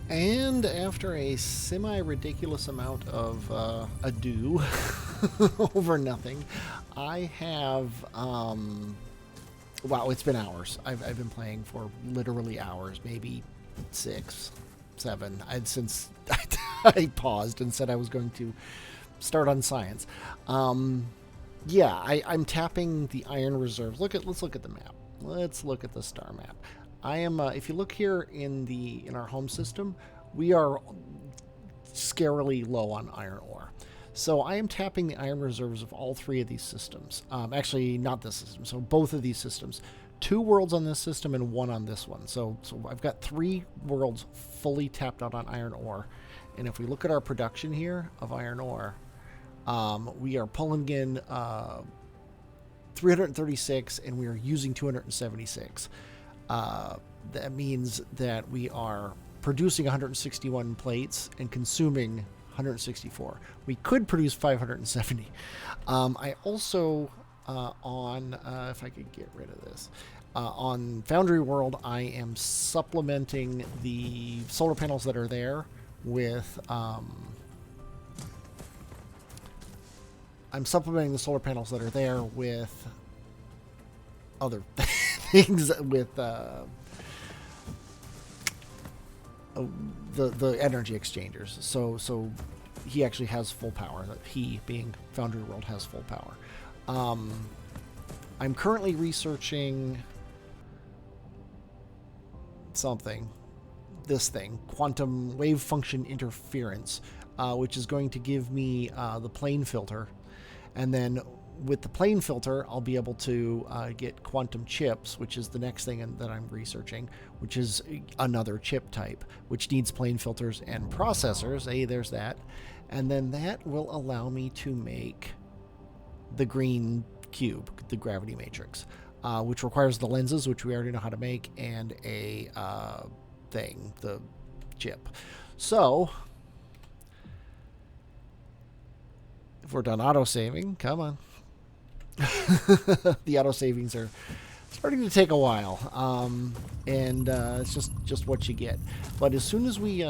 And after a semi-ridiculous amount of ado over nothing, I have, wow, it's been hours. I've been playing for literally hours, maybe 6, 7. Since I paused and said I was going to start on science. Yeah, I'm tapping the iron reserves. Let's look at the map. Let's look at the star map. I am. If you look here in our home system, we are scarily low on iron ore. So I am tapping the iron reserves of all 3 of these systems. Actually, not this system. So both of these systems. 2 worlds on this system and 1 on this one. So I've got 3 worlds fully tapped out on iron ore. And if we look at our production here of iron ore, we are pulling in 336 and we are using 276. That means that we are producing 161 plates and consuming 164. We could produce 570. I also, if I could get rid of this, on Foundry World, I am supplementing the solar panels that are there with, other things with the energy exchangers. So he actually has full power. He, being Foundry World, has full power. I'm currently researching this thing, quantum wave function interference, which is going to give me the plane filter. And then with the plane filter, I'll be able to get quantum chips, which is the next thing that I'm researching, which is another chip type, which needs plane filters and processors. Hey, there's that. And then that will allow me to make the green cube, the gravity matrix, which requires the lenses, which we already know how to make, and a the chip. So if we're done auto-saving, come on. The auto-savings are starting to take a while, and it's just what you get. But as soon as we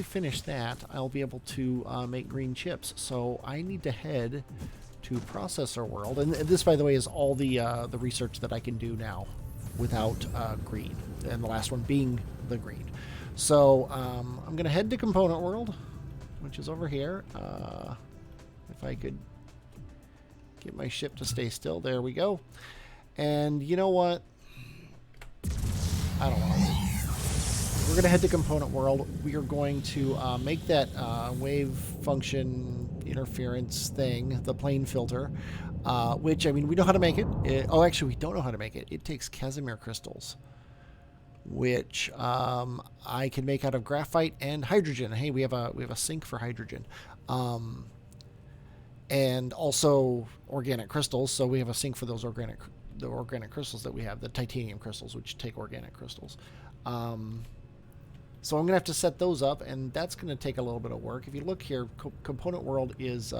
finish that, I'll be able to make green chips. So I need to head to Processor World, and this, by the way, is all the research that I can do now without green, and the last one being the green. So I'm gonna head to Component World, which is over here. If I could get my ship to stay still. There we go. And you know what? I don't know. We're going to head to Component World. We are going to make that wave function interference thing, the plane filter, which, I mean, we know how to make it. Actually, we don't know how to make it. It takes Casimir Crystals, which I can make out of graphite and hydrogen. Hey, we have a sink for hydrogen. And also organic crystals, so we have a sink for those organic crystals that we have, the titanium crystals, which take organic crystals. So I'm going to have to set those up, and that's going to take a little bit of work. If you look here, Component World is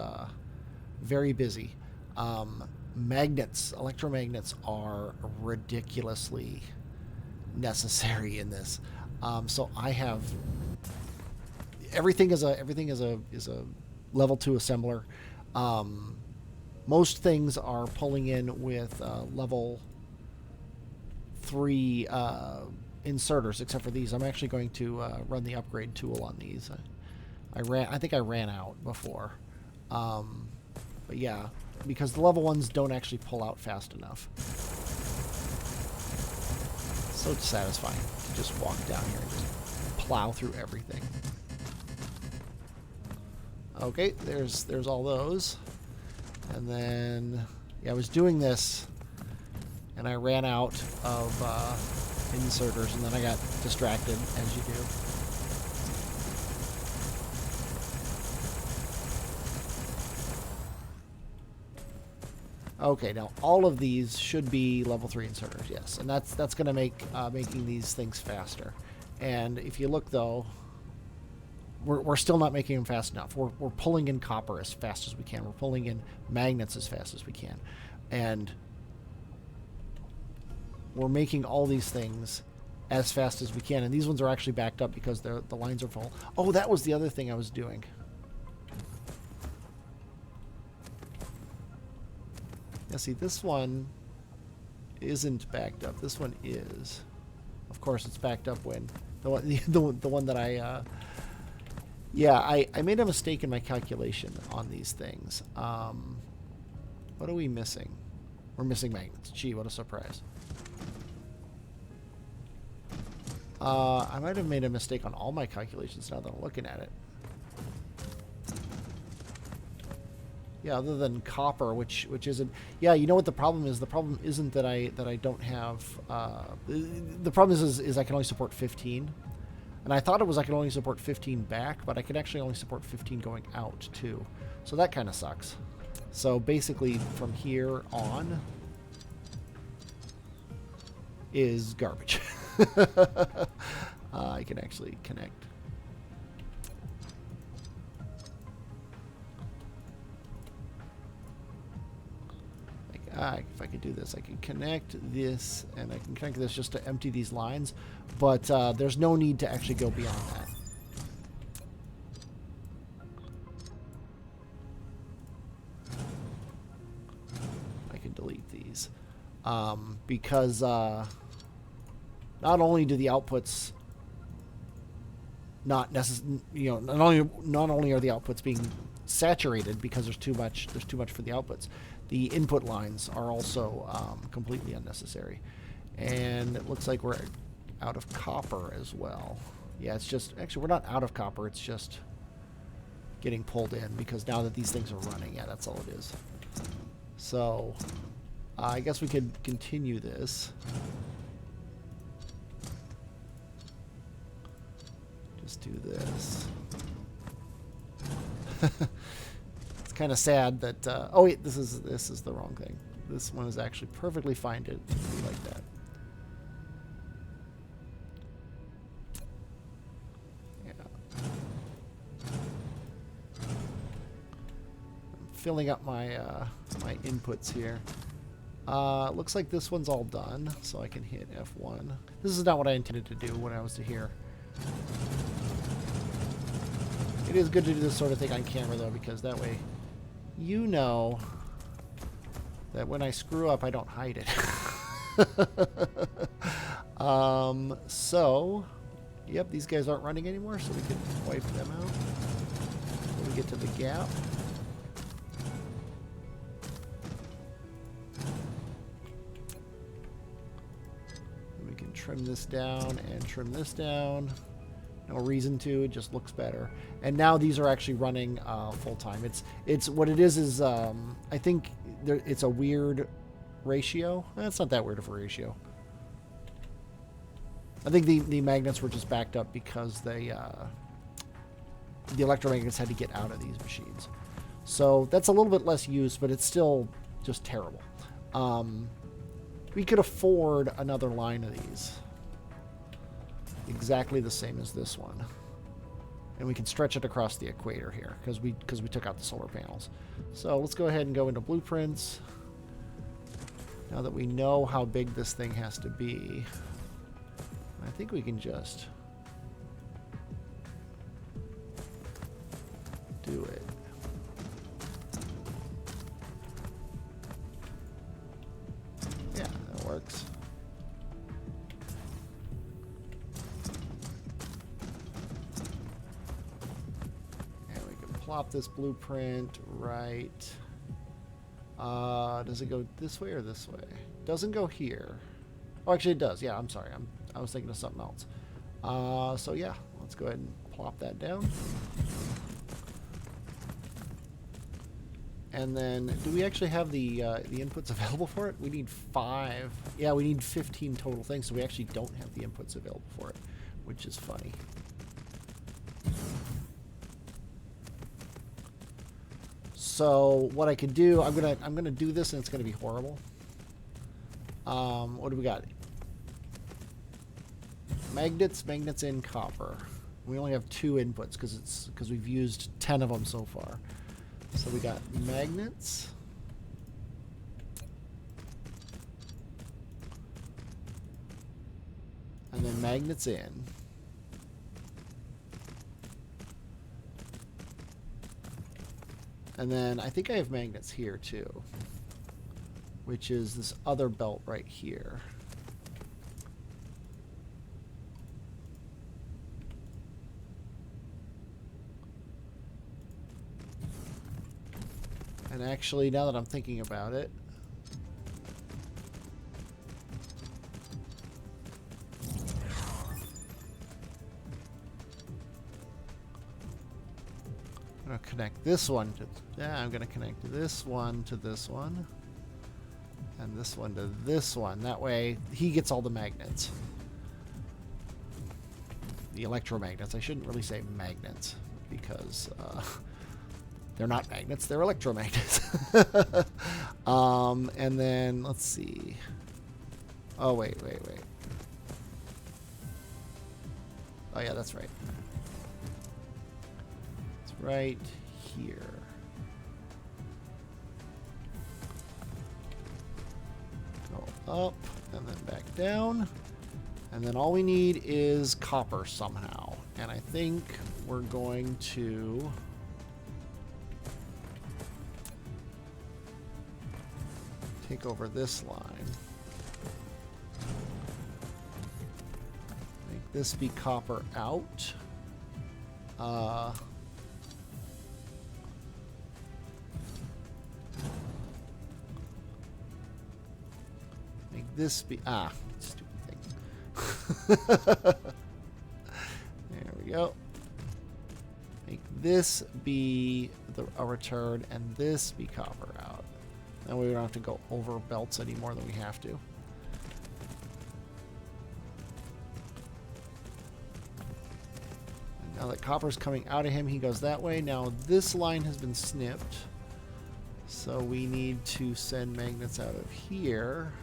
very busy. Electromagnets are ridiculously necessary in this. So I have everything is a level 2 assembler. Most things are pulling in with level 3 inserters, except for these. I'm actually going to run the upgrade tool on these. I think I ran out before, but yeah, because the level 1s don't actually pull out fast enough. So satisfying to just walk down here and just plow through everything. Okay, there's all those. And then, yeah, I was doing this, and I ran out of inserters, and then I got distracted, as you do. Okay, now all of these should be level 3 inserters, yes. And that's going to make making these things faster. And if you look, though, we're still not making them fast enough. We're pulling in copper as fast as we can. We're pulling in magnets as fast as we can. And we're making all these things, as fast as we can. And these ones are actually backed up because the lines are full. Oh, that was the other thing I was doing. Yeah, see, this one isn't backed up. This one is. Of course, it's backed up when the one that I. Yeah, I made a mistake in my calculation on these things. What are we missing? We're missing magnets. Gee, what a surprise. I might have made a mistake on all my calculations now that I'm looking at it. Yeah, other than copper, which isn't. Yeah, you know what the problem is? The problem isn't that I don't have. The problem is I can only support 15, and I thought it was I could only support 15 back, but I could actually only support 15 going out too. So that kind of sucks. So basically, from here on is garbage. I can actually connect. If I could do this, I can connect this, and I can connect this just to empty these lines, but there's no need to actually go beyond that. I can delete these because not only do the outputs not only are the outputs being saturated because there's too much for the outputs, the input lines are also completely unnecessary. And it looks like we're out of copper as well. Yeah, it's just, actually we're not out of copper, it's just getting pulled in because now that these things are running, yeah, that's all it is. So I guess we could continue this. Just do this. It's kind of sad that oh wait, this is the wrong thing. This one is actually perfectly fine to be like that. Yeah. I'm filling up my my inputs here. Looks like this one's all done, so I can hit F1. This is not what I intended to do when I was to here. It is good to do this sort of thing on camera, though, because that way you know that when I screw up, I don't hide it. So, yep, these guys aren't running anymore, so we can wipe them out. When we get to the gap. And we can trim this down and trim this down. No reason to, it just looks better. And now these are actually running full time. It's what it is I think it's a weird ratio. It's not that weird of a ratio. I think the magnets were just backed up because the electromagnets had to get out of these machines. So that's a little bit less use, but it's still just terrible. We could afford another line of these. Exactly the same as this one, and we can stretch it across the equator here because we took out the solar panels. So let's go ahead and go into blueprints. Now that we know how big this thing has to be, I think we can just do it. Yeah, that works. Plop this blueprint right. Does it go this way or this way? Doesn't go here. Oh, actually it does. Yeah, I'm sorry. I was thinking of something else. So yeah, let's go ahead and plop that down. And then, do we actually have the inputs available for it? We need 5. Yeah, we need 15 total things, so we actually don't have the inputs available for it, which is funny. So what I could do, I'm gonna do this, and it's gonna be horrible. What do we got? Magnets in copper. We only have 2 inputs because we've used 10 of them so far. So we got magnets. And then some magnets in. And then I think I have magnets here too, which is this other belt right here. And actually, now that I'm thinking about it, I'm going to connect this one to, I'm going to connect this one to this one, and this one to this one. That way, he gets all the magnets. The electromagnets. I shouldn't really say magnets, because they're not magnets, they're electromagnets. And then, let's see. Oh, wait. Oh, yeah, that's right. It's right here. Go up, and then back down. And then all we need is copper somehow. And I think we're going to... take over this line. Make this be copper out. Make this be... stupid thing. There we go. Make this be a return, and this be copper out. That way we don't have to go over belts any more than we have to. And now that copper's coming out of him, he goes that way. Now this line has been snipped. So we need to send magnets out of here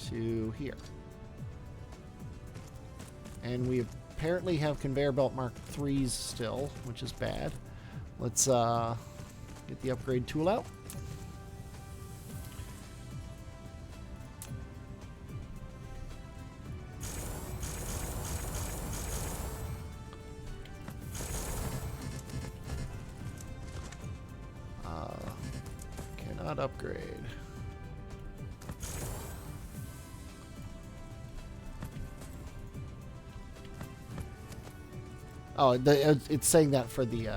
to here. And we apparently have conveyor belt Mark IIIs still, which is bad. Let's get the upgrade tool out. Cannot upgrade. Oh, it's saying that for the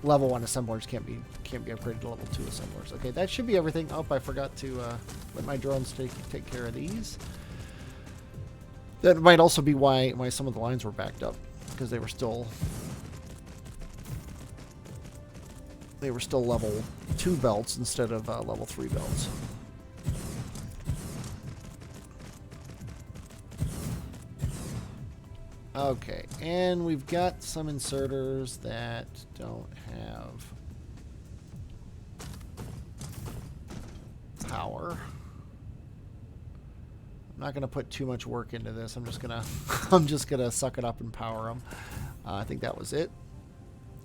level 1 assemblers can't be upgraded to level 2 assemblers. Okay, that should be everything. Oh, I forgot to let my drones take care of these. That might also be why some of the lines were backed up, because they were still level 2 belts instead of level 3 belts. Okay, and we've got some inserters that don't have power. I'm not gonna put too much work into this. I'm just gonna suck it up and power them. I think that was it.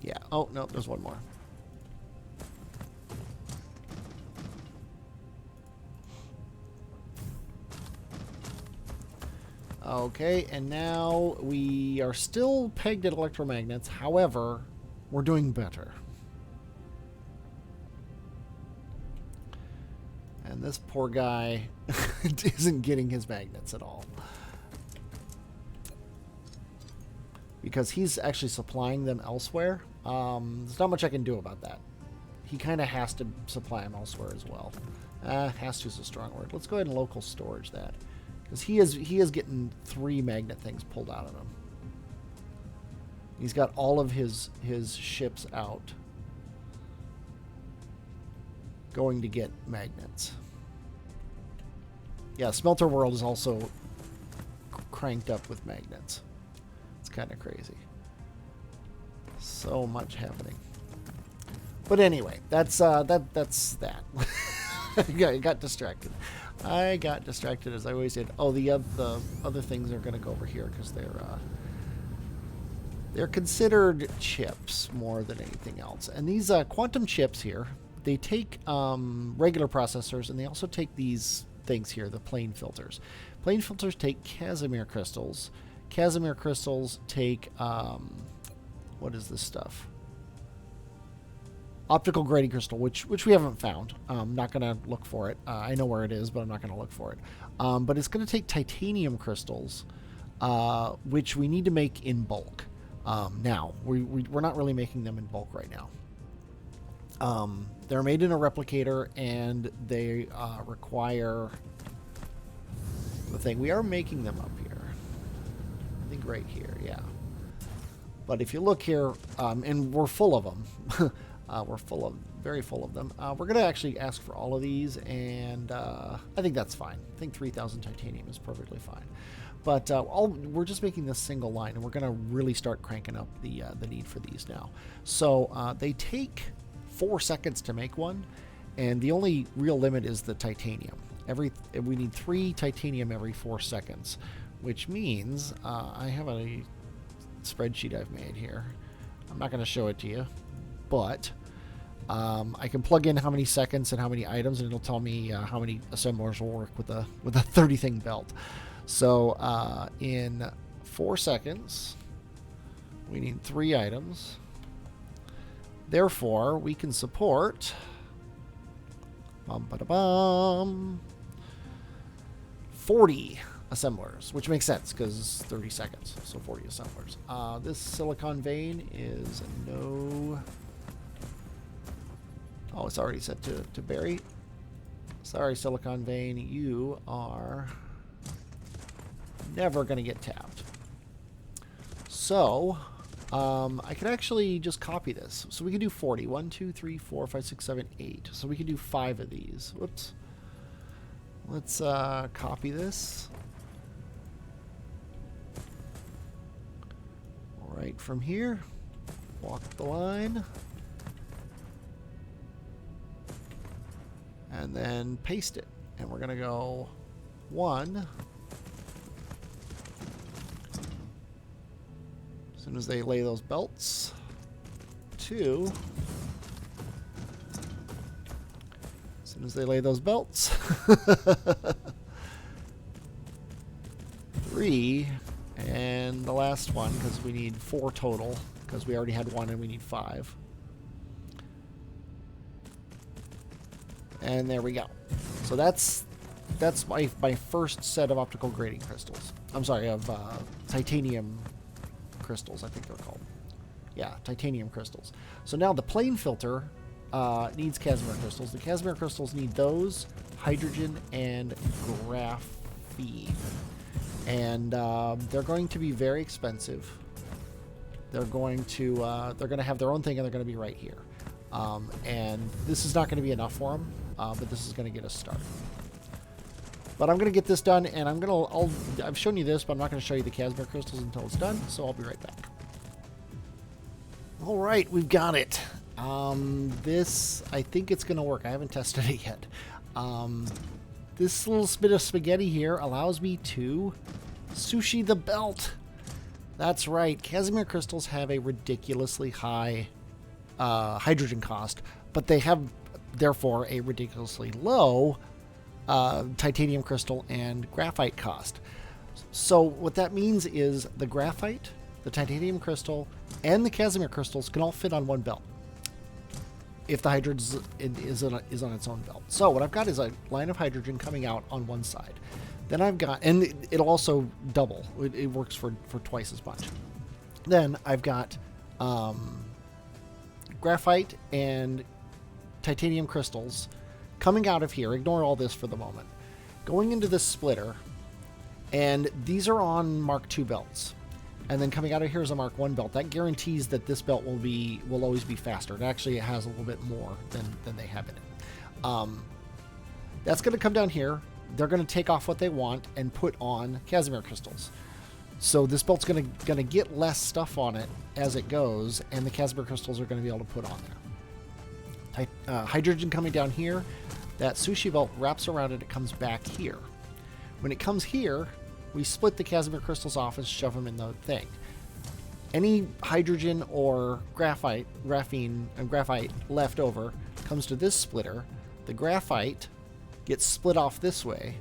Yeah. Oh no, there's one more. Okay, and now we are still pegged at electromagnets. However, we're doing better. And this poor guy isn't getting his magnets at all, because he's actually supplying them elsewhere. There's not much I can do about that. He kind of has to supply them elsewhere as well. Has to is a strong word. Let's go ahead and local storage that. Because he is getting 3 magnet things pulled out of him. He's got all of his ships out going to get magnets. Yeah, Smelter World is also cranked up with magnets. It's kind of crazy. So much happening. But anyway, that's that. I got distracted. I got distracted as I always did. Oh, the other things are going to go over here because they're considered chips more than anything else. And these quantum chips here, they take regular processors, and they also take these things here, the plane filters. Plane filters take Casimir crystals. Casimir crystals take what is this stuff? Optical grading crystal, which we haven't found. I'm not going to look for it. I know where it is, but I'm not going to look for it. But it's going to take titanium crystals, which we need to make in bulk. Now, we're not really making them in bulk right now. They're made in a replicator, and they require the thing. We are making them up here. I think right here, yeah. But if you look here, and we're full of them. We're very full of them. We're going to actually ask for all of these, and I think that's fine. I think 3,000 titanium is perfectly fine. But we're just making this single line, and we're going to really start cranking up the need for these now. So they take 4 seconds to make one, and the only real limit is the titanium. We need 3 titanium every 4 seconds, which means I have a spreadsheet I've made here. I'm not going to show it to you, but I can plug in how many seconds and how many items, and it'll tell me how many assemblers will work with a 30-thing belt. So in 4 seconds, we need 3 items. Therefore, we can support 40 assemblers, which makes sense because 30 seconds, so 40 assemblers. This silicon vein is no... Oh, it's already set to bury. Sorry, silicon vein, you are never going to get tapped. So, I can actually just copy this. So we can do 40. 1, 2, 3, 4, 5, 6, 7, 8. So we can do 5 of these. Whoops. Let's copy this. Right from here. Walk the line. And then paste it. And we're going to go 1. As soon as they lay those belts. 2. As soon as they lay those belts. 3. And the last one, because we need 4 total, because we already had 1 and we need 5. And there we go. So that's my first set of optical grading crystals. I'm sorry, of titanium crystals, I think they're called. Yeah, titanium crystals. So now the plane filter needs Casimir crystals. The Casimir crystals need those, hydrogen, and graphene. And they're going to be very expensive. They're going to have their own thing, and they're going to be right here. And this is not going to be enough for them, but this is going to get us started. But I'm going to get this done, and I've shown you this, but I'm not going to show you the Casimir crystals until it's done, so I'll be right back. All right, we've got it. This, I think it's going to work. I haven't tested it yet. This little bit of spaghetti here allows me to sushi the belt. That's right. Casimir crystals have a ridiculously high hydrogen cost, but they have, therefore, a ridiculously low titanium crystal and graphite cost. So what that means is the graphite, the titanium crystal, and the Casimir crystals can all fit on one belt if the hydrogen is on its own belt. So what I've got is a line of hydrogen coming out on one side. Then I've got, and it'll also double. It works for twice as much. Then I've got graphite and titanium crystals coming out of here. Ignore all this for the moment. Going into this splitter, and these are on Mark II belts. And then coming out of here is a Mark I belt. That guarantees that this belt will always be faster. It actually has a little bit more than they have in it. That's going to come down here. They're going to take off what they want and put on Casimir crystals. So this belt's going to get less stuff on it as it goes, and the Casimir crystals are going to be able to put on there. Hydrogen coming down here. That sushi belt wraps around it. It comes back here. When it comes here, we split the Casimir crystals off and shove them in the thing. Any hydrogen or graphite left over comes to this splitter. The graphite gets split off this way,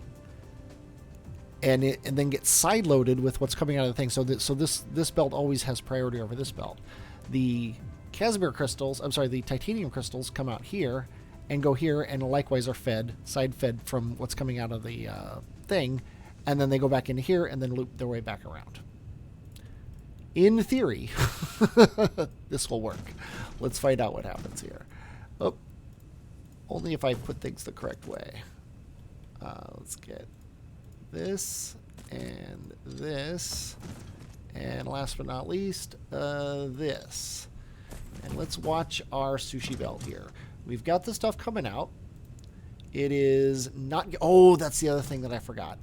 and then gets side loaded with what's coming out of the thing. So this belt always has priority over this belt. The Casimir crystals, I'm sorry, the titanium crystals come out here and go here, and likewise are side fed from what's coming out of the thing, and then they go back into here and then loop their way back around. In theory, this will work. Let's find out what happens here. Oh, only if I put things the correct way. Let's get this, and last but not least, this. And let's watch our sushi belt here. We've got the stuff coming out. It is not... Oh, that's the other thing that I forgot.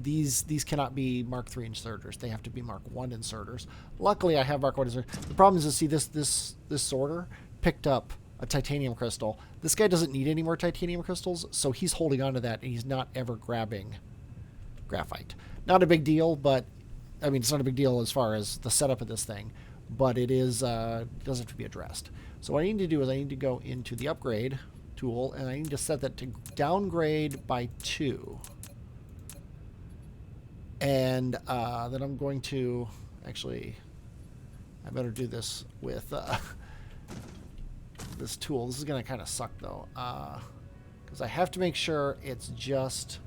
These cannot be Mark III inserters. They have to be Mark I inserters. Luckily, I have Mark I inserters. The problem is to see this sorter picked up a titanium crystal. This guy doesn't need any more titanium crystals, so he's holding on to that, and he's not ever grabbing graphite. Not a big deal, but... I mean, it's not a big deal as far as the setup of this thing, but it is it does have to be addressed. So what I need to do is I need to go into the upgrade tool, and I need to set that to downgrade by 2. And then I'm going to... Actually, I better do this with this tool. This is going to kind of suck, though, because I have to make sure it's just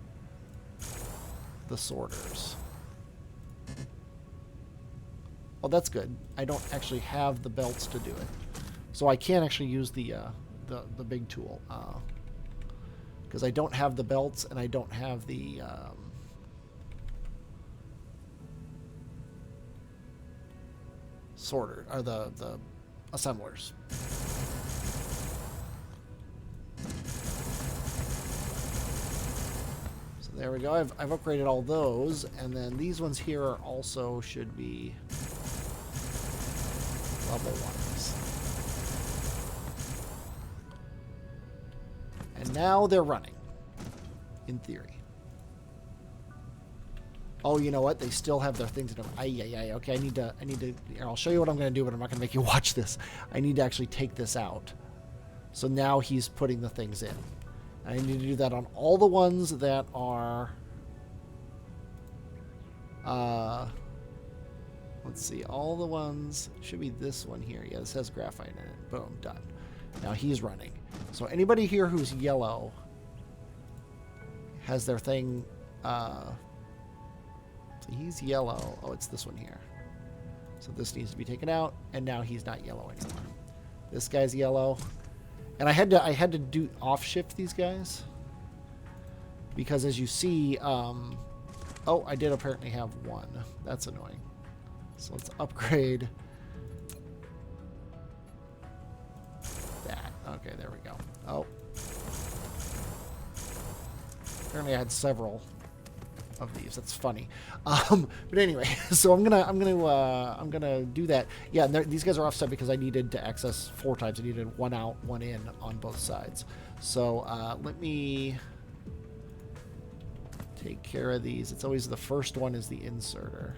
the sorters. Well, that's good. I don't actually have the belts to do it, so I can't actually use the big tool because I don't have the belts and I don't have the sorter or the assemblers. So there we go. I've upgraded all those, and then these ones here are also should be level ones. And now they're running, in theory. Oh, you know what? They still have their things in them. Okay, I need to, here, I'll show you what I'm going to do, but I'm not going to make you watch this. I need to actually take this out. So now he's putting the things in. I need to do that on all the ones that are, let's see, all the ones, should be this one here. Yeah, this has graphite in it. Boom, done. Now he's running. So anybody here who's yellow has their thing, so he's yellow. Oh, it's this one here. So this needs to be taken out, and now he's not yellow anymore. This guy's yellow. And I had to do off shift these guys because as you see, oh, I did apparently have one. That's annoying. So let's upgrade that. Okay, there we go. Oh, apparently I had several of these. That's funny. But anyway, so I'm gonna do that. Yeah, and these guys are offset because I needed to access 4 times. I needed 1 out, 1 in on both sides. So let me take care of these. It's always the first one is the inserter.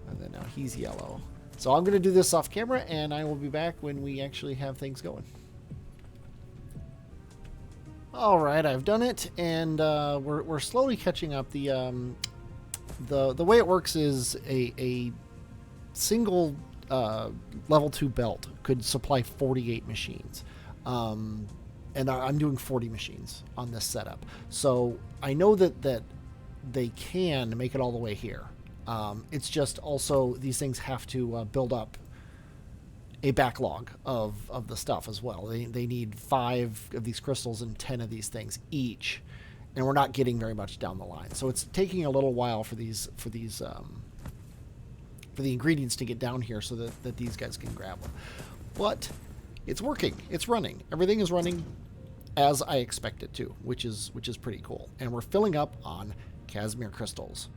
And then now he's yellow. So I'm going to do this off camera, and I will be back when we actually have things going. All right, I've done it, and we're slowly catching up. The way it works is a single level 2 belt could supply 48 machines. And I'm doing 40 machines on this setup. So I know that they can make it all the way here. It's just also these things have to build up a backlog of the stuff as well. They need 5 of these crystals and 10 of these things each, and we're not getting very much down the line. So it's taking a little while for the ingredients to get down here so that these guys can grab them. But it's working. It's running. Everything is running as I expect it to, which is pretty cool. And we're filling up on Casimir crystals,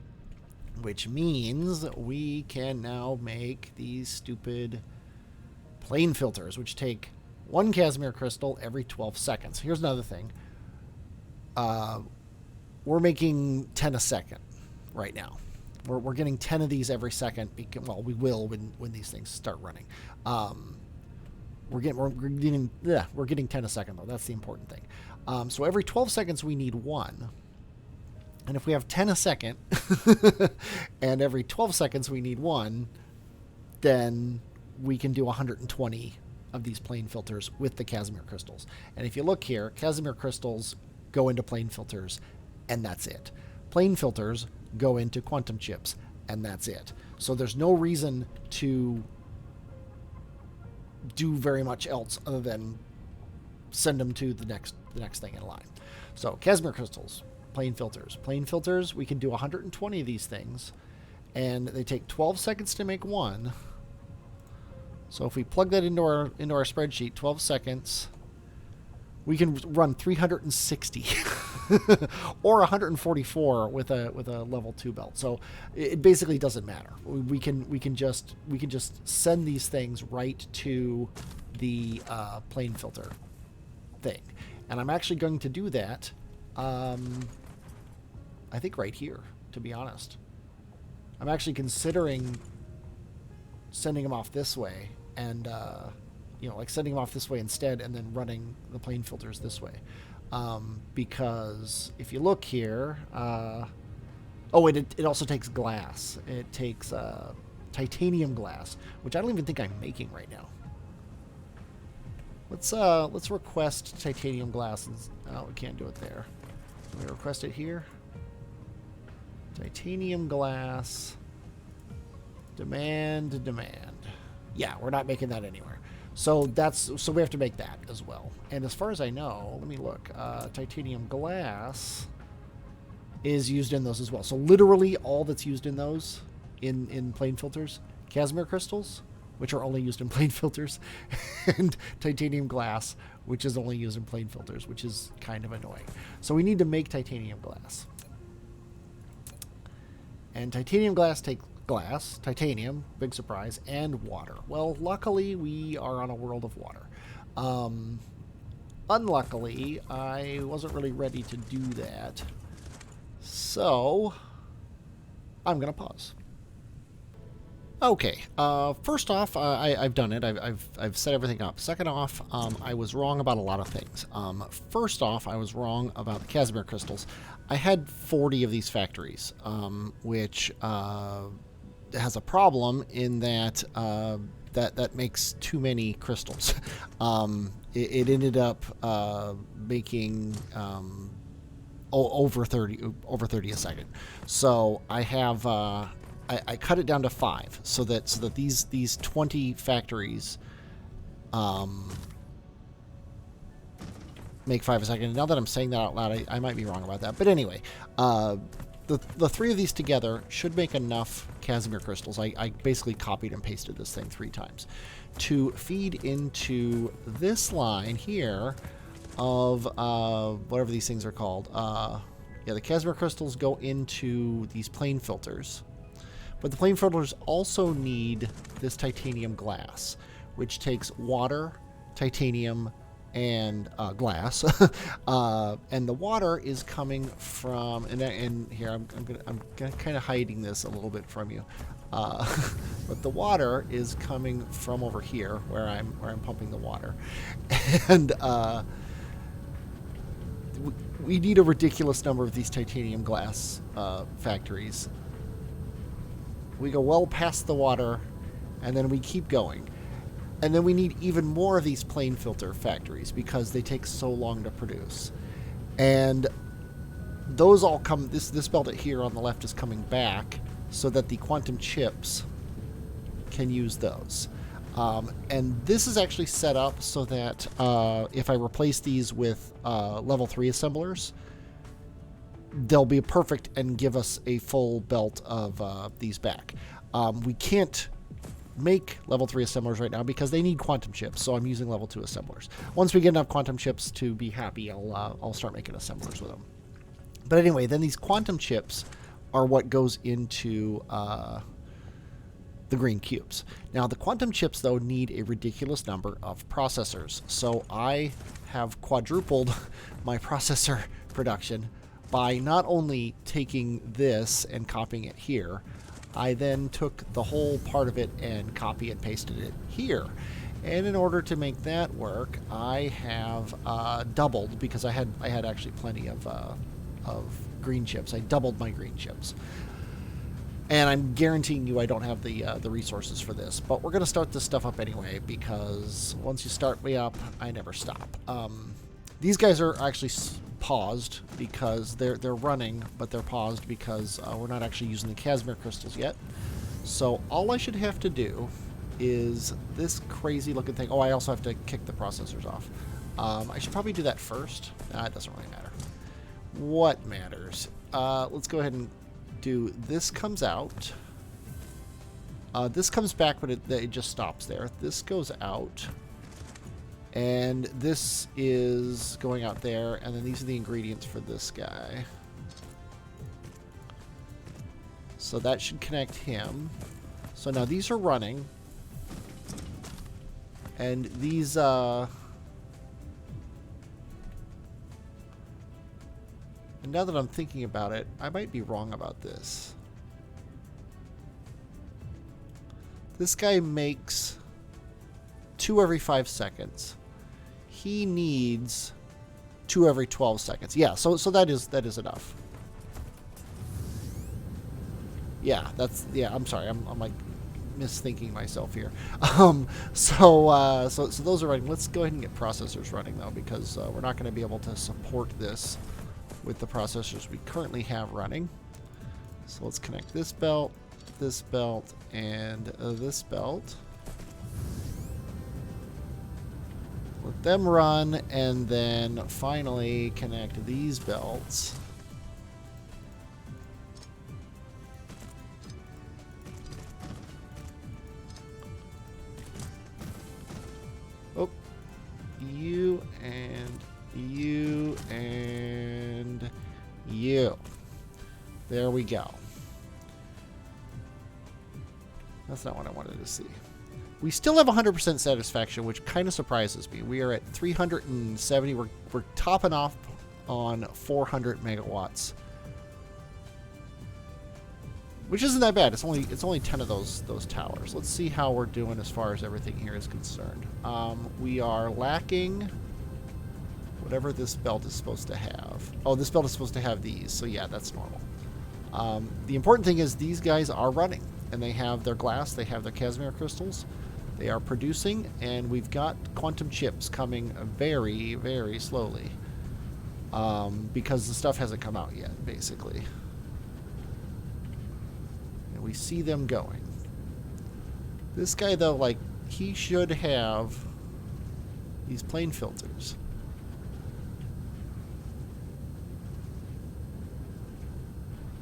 which means we can now make these stupid plane filters, which take 1 Casimir crystal every 12 seconds. Here's another thing. We're making 10 a second right now. We're getting 10 of these every second. Well, we will when these things start running. we're getting 10 a second though. That's the important thing. So every 12 seconds we need 1. And if we have 10 a second, and every 12 seconds we need 1, then we can do 120 of these plane filters with the Casimir crystals. And if you look here, Casimir crystals go into plane filters, and that's it. Plane filters go into quantum chips, and that's it. So there's no reason to do very much else other than send them to the next thing in line. So Casimir crystals, plane filters. Plane filters, we can do 120 of these things, and they take 12 seconds to make 1. So if we plug that into our spreadsheet, 12 seconds, we can run 360 or 144 with a level 2 belt. So it basically doesn't matter. We can just send these things right to the plane filter thing, and I'm actually going to do that. I think right here, to be honest. I'm actually considering sending them off this way, and like sending them off this way instead, and then running the plane filters this way, because if you look here, it also takes glass. It takes titanium glass, which I don't even think I'm making right now. Let's request titanium glass. Oh, we can't do it there. Can we request it here? Titanium glass. Demand. Yeah, we're not making that anywhere. So we have to make that as well. And as far as I know, let me look. Titanium glass is used in those as well. So literally all that's used in those in plane filters, Casimir crystals, which are only used in plane filters, and titanium glass, which is only used in plane filters, which is kind of annoying. So we need to make titanium glass. And titanium glass takes glass, titanium, big surprise, and water. Well, luckily, we are on a world of water. Unluckily, I wasn't really ready to do that. So, I'm going to pause. Okay, first off, I've done it. I've set everything up. Second off, I was wrong about a lot of things. First off, I was wrong about the Casimir crystals. I had 40 of these factories, which has a problem in that that makes too many crystals. It ended up making over 30 a second. So I have I cut it down to 5 so that these 20 factories make 5 a second. Now that I'm saying that out loud, I might be wrong about that. But anyway, the 3 of these together should make enough Casimir crystals. I basically copied and pasted this thing 3 times to feed into this line here of whatever these things are called. Yeah, the Casimir crystals go into these plane filters. But the plane filters also need this titanium glass, which takes water, titanium, and glass. And the water is coming from, and here I'm kind of hiding this a little bit from you, but the water is coming from over here where I'm pumping the water, and we need a ridiculous number of these titanium glass factories. We go well past the water, and then we keep going. And then we need even more of these plane filter factories because they take so long to produce. And those all come, this belt here on the left is coming back so that the quantum chips can use those. And this is actually set up so that if I replace these with level 3 assemblers, they'll be perfect and give us a full belt of these back. We can't make level 3 assemblers right now because they need quantum chips, so I'm using level 2 assemblers. Once we get enough quantum chips to be happy, I'll start making assemblers with them. But anyway, then these quantum chips are what goes into the green cubes. Now, the quantum chips, though, need a ridiculous number of processors, so I have quadrupled my processor production by not only taking this and copying it here, I then took the whole part of it and copy and pasted it here. And in order to make that work, I have doubled, because I had actually plenty of green chips. I doubled my green chips. And I'm guaranteeing you I don't have the resources for this. But we're going to start this stuff up anyway, because once you start me up, I never stop. These guys are actually paused because they're running, but they're paused because we're not actually using the Casimir Crystals yet. So all I should have to do is this crazy looking thing. Oh, I also have to kick the processors off. I should probably do that first. It doesn't really matter. What matters? Let's go ahead and do this. Comes out. This comes back, but it just stops there. This goes out. And this is going out there. And then these are the ingredients for this guy. So that should connect him. So now these are running. And these, and now that I'm thinking about it, I might be wrong about this. This guy makes 2 every 5 seconds. He needs 2 every 12 seconds. Yeah, so that is enough. Yeah, I'm sorry. I'm like misthinking myself here. So those are running. Let's go ahead and get processors running though, because we're not going to be able to support this with the processors we currently have running. So let's connect this belt, and this belt. Let them run, and then finally connect these belts. Oh, you and you and you. There we go. That's not what I wanted to see. We still have 100% satisfaction, which kind of surprises me. We are at 370. We're topping off on 400 megawatts, which isn't that bad. It's only 10 of those towers. Let's see how we're doing as far as everything here is concerned. We are lacking whatever this belt is supposed to have. Oh, this belt is supposed to have these. So yeah, that's normal. The important thing is these guys are running, and they have their glass. They have their Casimir crystals. They are producing, and we've got quantum chips coming very, very slowly, because the stuff hasn't come out yet, basically. And we see them going. This guy, though, like, he should have these plane filters.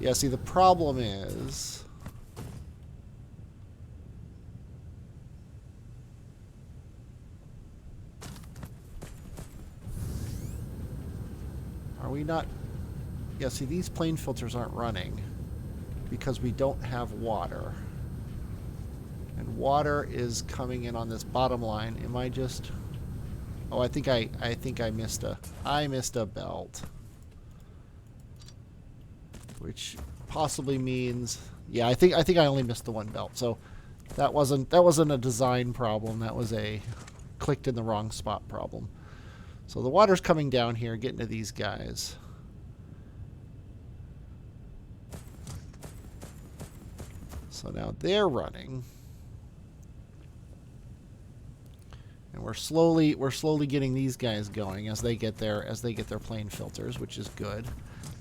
Yeah, see, the problem is... Are we not... Yeah, see, these plane filters aren't running because we don't have water. And water is coming in on this bottom line. Am I just... Oh, I think I missed a belt. Which possibly means... Yeah, I think I only missed the one belt. So that wasn't a design problem. That was a clicked in the wrong spot problem. So the water's coming down here, getting to these guys. So now they're running. And we're slowly getting these guys going as they get their plane filters, which is good.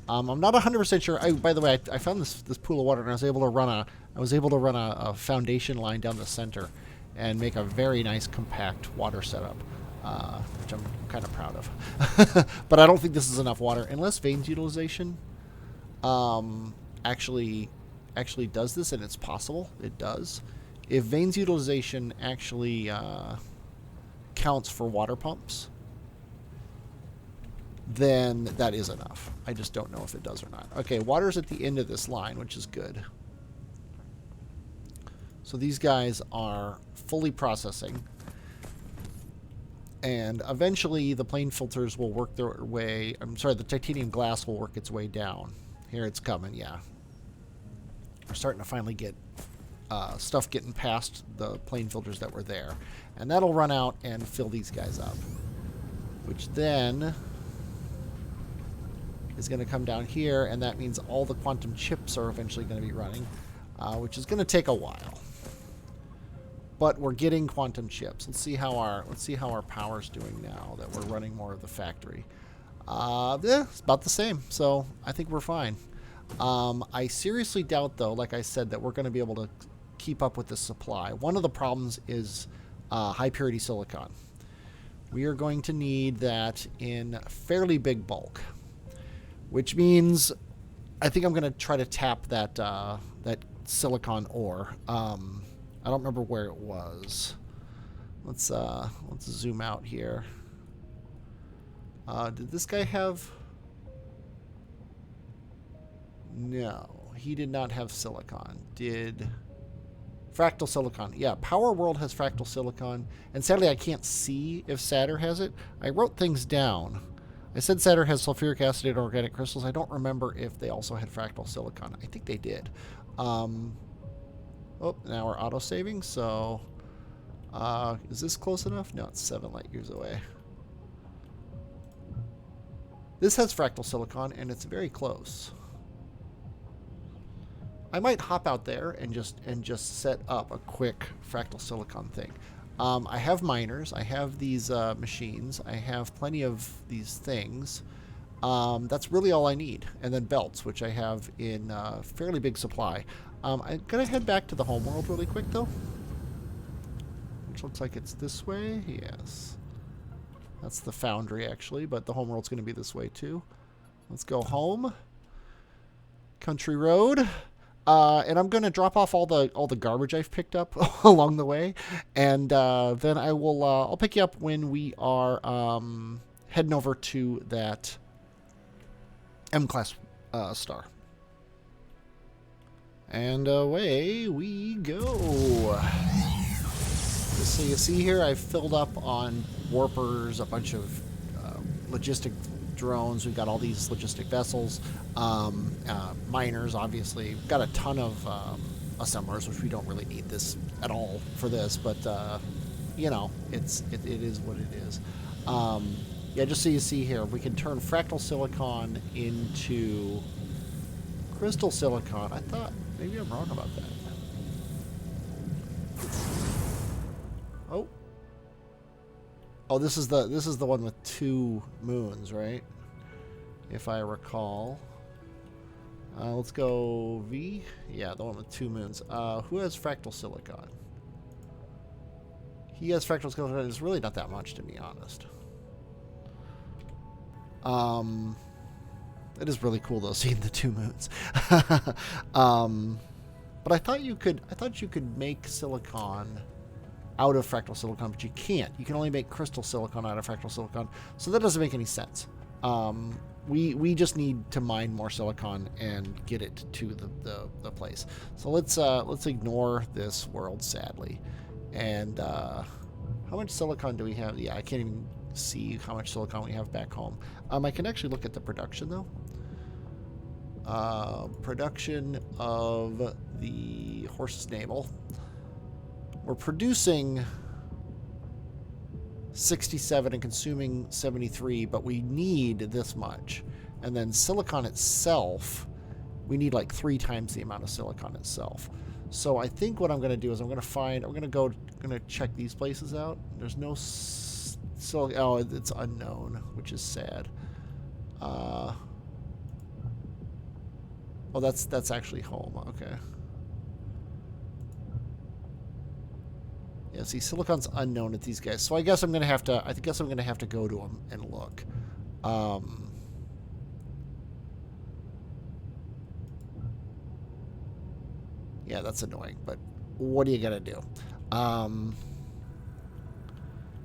I'm not 100% sure. By the way, I found this pool of water, and I was able to run a foundation line down the center and make a very nice compact water setup. Which I'm kind of proud of. But I don't think this is enough water, unless veins utilization actually does this, and it's possible. It does. If veins utilization actually counts for water pumps, then that is enough. I just don't know if it does or not. Okay, water's at the end of this line, which is good. So these guys are fully processing. And eventually the plane filters will work their way... I'm sorry, the titanium glass will work its way down. Here it's coming, yeah. We're starting to finally get stuff getting past the plane filters that were there. And that'll run out and fill these guys up. Which then is going to come down here, and that means all the quantum chips are eventually going to be running, which is going to take a while. But we're getting quantum chips. Let's see how our power's doing now that we're running more of the factory. Yeah, it's about the same, so I think we're fine. I seriously doubt, though, like I said, that we're going to be able to keep up with this supply. One of the problems is high purity silicon. We are going to need that in fairly big bulk, which means I think I'm going to try to tap that that silicon ore. I don't remember where it was. Let's zoom out here. Did this guy have? No, he did not have silicon. Did fractal silicon? Yeah, Power World has fractal silicon, and sadly I can't see if Saturn has it. I wrote things down. I said Saturn has sulfuric acid and organic crystals. I don't remember if they also had fractal silicon. I think they did. Oh, now we're auto-saving, so is this close enough? No, it's 7 light years away. This has fractal silicon, and it's very close. I might hop out there and just set up a quick fractal silicon thing. I have miners. I have these machines. I have plenty of these things. That's really all I need. And then belts, which I have in fairly big supply. I'm going to head back to the homeworld really quick, though. Which looks like it's this way. Yes. That's the foundry, actually, but the homeworld's going to be this way, too. Let's go home. Country road. And I'm going to drop off all the garbage I've picked up along the way, and then I will I'll pick you up when we are heading over to that M-class star. And away we go. So you see here, I've filled up on warpers, a bunch of logistic drones. We've got all these logistic vessels, miners, obviously. We've got a ton of assemblers, which we don't really need this at all for this, but you know, it is what it is. Yeah, just so you see here, we can turn fractal silicon into crystal silicon. I thought maybe I'm wrong about that. Oh, this is the one with 2 moons, right? If I recall. Let's go V. Yeah, the one with 2 moons. Who has fractal silicon? He has fractal silicon. It's really not that much, to be honest. It is really cool though, seeing the 2 moons. But I thought you could make silicon out of fractal silicon, but you can't. You can only make crystal silicon out of fractal silicon, so that doesn't make any sense. We just need to mine more silicon and get it to the place. So let's ignore this world, sadly. And how much silicon do we have? Yeah, I can't even see how much silicon we have back home. I can actually look at the production though. Production of the horse's navel. We're producing 67 and consuming 73, but we need this much. And then silicon itself, we need like 3 times the amount of silicon itself. So I think what I'm going to do is I'm going to check these places out. There's no silicon. Oh, it's unknown, which is sad. Oh, that's actually home. Okay. Yeah, see, silicon's unknown at these guys, so I guess I'm gonna have to. I guess I'm gonna have to go to them and look. Yeah, that's annoying, but what are you gonna do?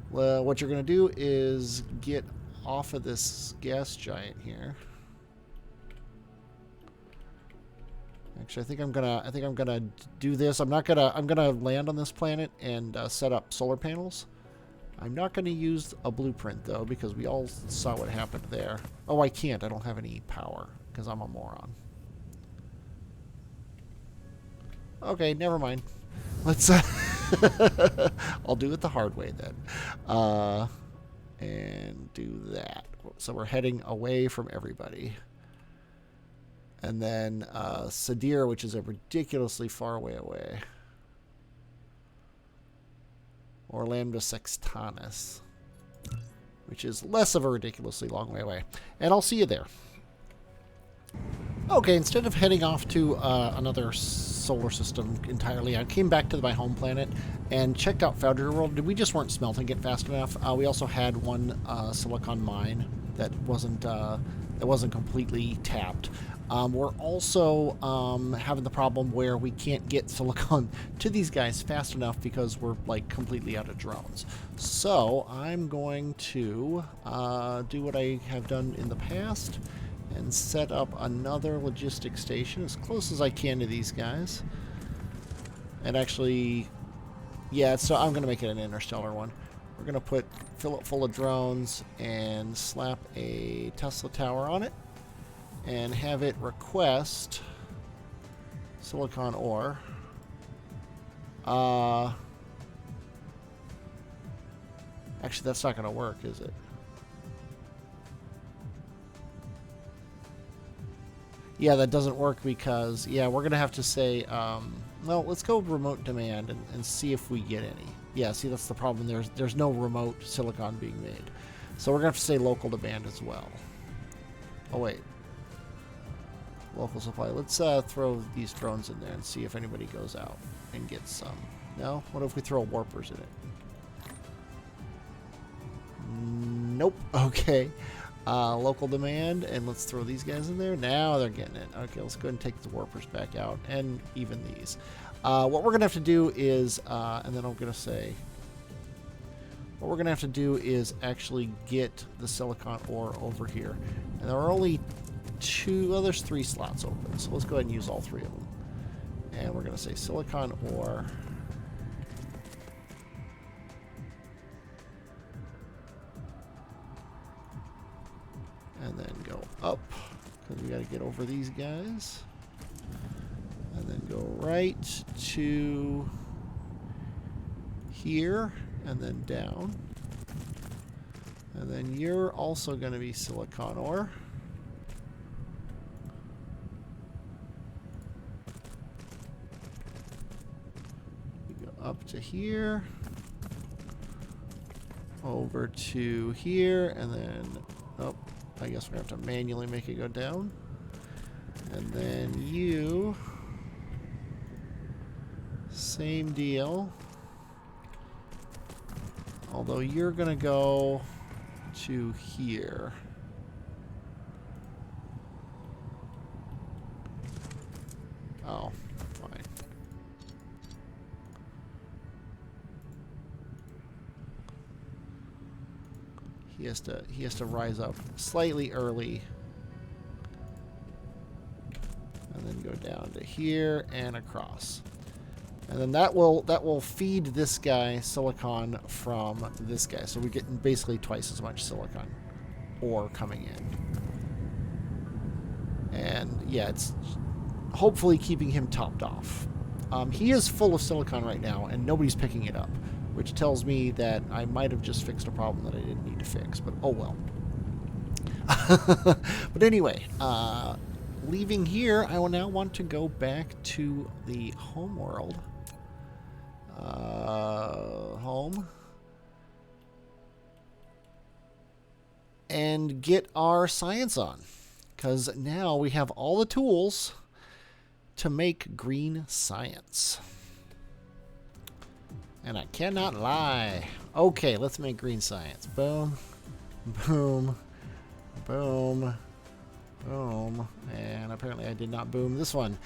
Well, what you're gonna do is get off of this gas giant here. Actually, I think I'm gonna do this. I'm gonna land on this planet and set up solar panels. I'm not gonna use a blueprint though, because we all saw what happened there. Oh, I can't. I don't have any power because I'm a moron. Okay, never mind. Let's. I'll do it the hard way then. And do that. So we're heading away from everybody. And then Sadir, which is a ridiculously far way away. Or Lambda Sextanus, which is less of a ridiculously long way away. And I'll see you there. Okay, instead of heading off to another solar system entirely, I came back to my home planet and checked out Foundry World. We just weren't smelting it fast enough. We also had one silicon mine that wasn't completely tapped. We're also having the problem where we can't get silicon to these guys fast enough because we're like completely out of drones. So I'm going to do what I have done in the past and set up another logistics station as close as I can to these guys. And actually, yeah, so I'm going to make it an interstellar one. We're going to fill it full of drones and slap a Tesla tower on it and have it request silicon ore. Actually, that's not going to work, is it? Yeah, that doesn't work because, yeah, we're going to have to say, well, let's go remote demand and see if we get any. Yeah, see, that's the problem. There's no remote silicon being made. So we're going to have to say local demand as well. Oh, wait. Local supply. Let's throw these drones in there and see if anybody goes out and gets some. No? What if we throw warpers in it? Nope. Okay. Local demand, and let's throw these guys in there. Now they're getting it. Okay, let's go ahead and take the warpers back out, and even these. What we're going to have to do is, and then I'm going to say, what we're going to have to do is actually get the silicon ore over here. And there are only there's 3 slots open, so let's go ahead and use all 3 of them. And we're going to say silicon ore. And then go up, because we got to get over these guys. And then go right to here, and then down. And then you're also going to be silicon ore. We go up to here, over to here, and then, oh, I guess we're going to have to manually make it go down. And then you, same deal. Although you're going to go to here. Oh, fine. He has to rise up slightly early. And then go down to here and across. And then that will feed this guy silicon from this guy. So we get basically twice as much silicon ore coming in. And yeah, it's hopefully keeping him topped off. He is full of silicon right now, and nobody's picking it up, which tells me that I might have just fixed a problem that I didn't need to fix, but oh well. But anyway, leaving here, I will now want to go back to the home world. Home. And get our science on. Because now we have all the tools to make green science. And I cannot lie. Okay, let's make green science. Boom. Boom. Boom. Boom. And apparently I did not boom this one.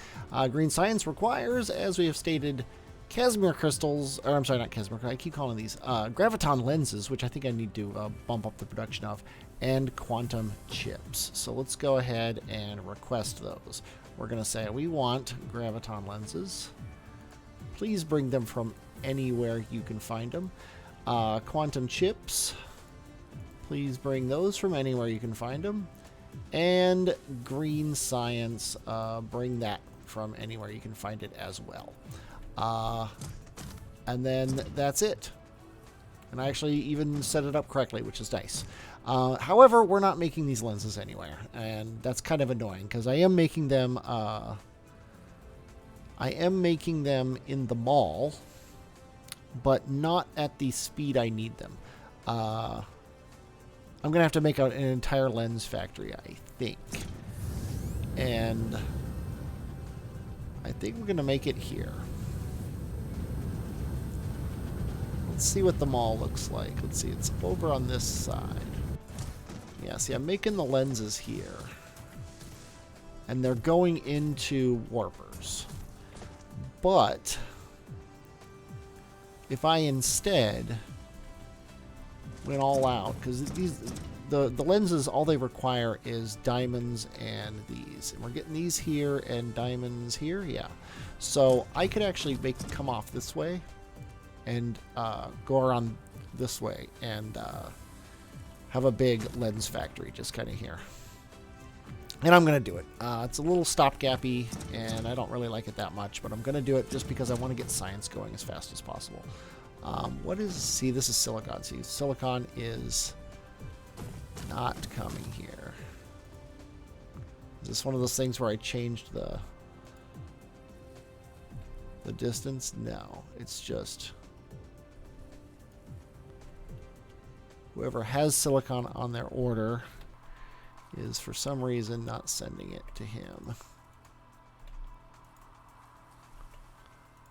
Green science requires, as we have stated, Casimir Crystals, or I'm sorry, not Casimir, I keep calling these, graviton lenses, which I think I need to bump up the production of, and quantum chips. So let's go ahead and request those. We're going to say we want graviton lenses. Please bring them from anywhere you can find them. Quantum chips. Please bring those from anywhere you can find them. And green science, bring that from anywhere. You can find it as well. And then that's it. And I actually even set it up correctly, which is nice. However, we're not making these lenses anywhere, and that's kind of annoying because I am making them in the mall, but not at the speed I need them. I'm going to have to make an entire lens factory, I think. And I think we're going to make it here. Let's see what the mall looks like. Let's see, it's over on this side. Yeah, see, I'm making the lenses here. And they're going into warpers. But if I instead went all out, because the lenses, all they require is diamonds and these. And we're getting these here and diamonds here, yeah. So I could actually come off this way and go around this way and have a big lens factory just kind of here. And I'm going to do it. It's a little stopgappy, and I don't really like it that much, but I'm going to do it just because I want to get science going as fast as possible. See, this is silicon. See, silicon is not coming here. Is this one of those things where I changed the distance? No, it's just whoever has silicon on their order is for some reason not sending it to him.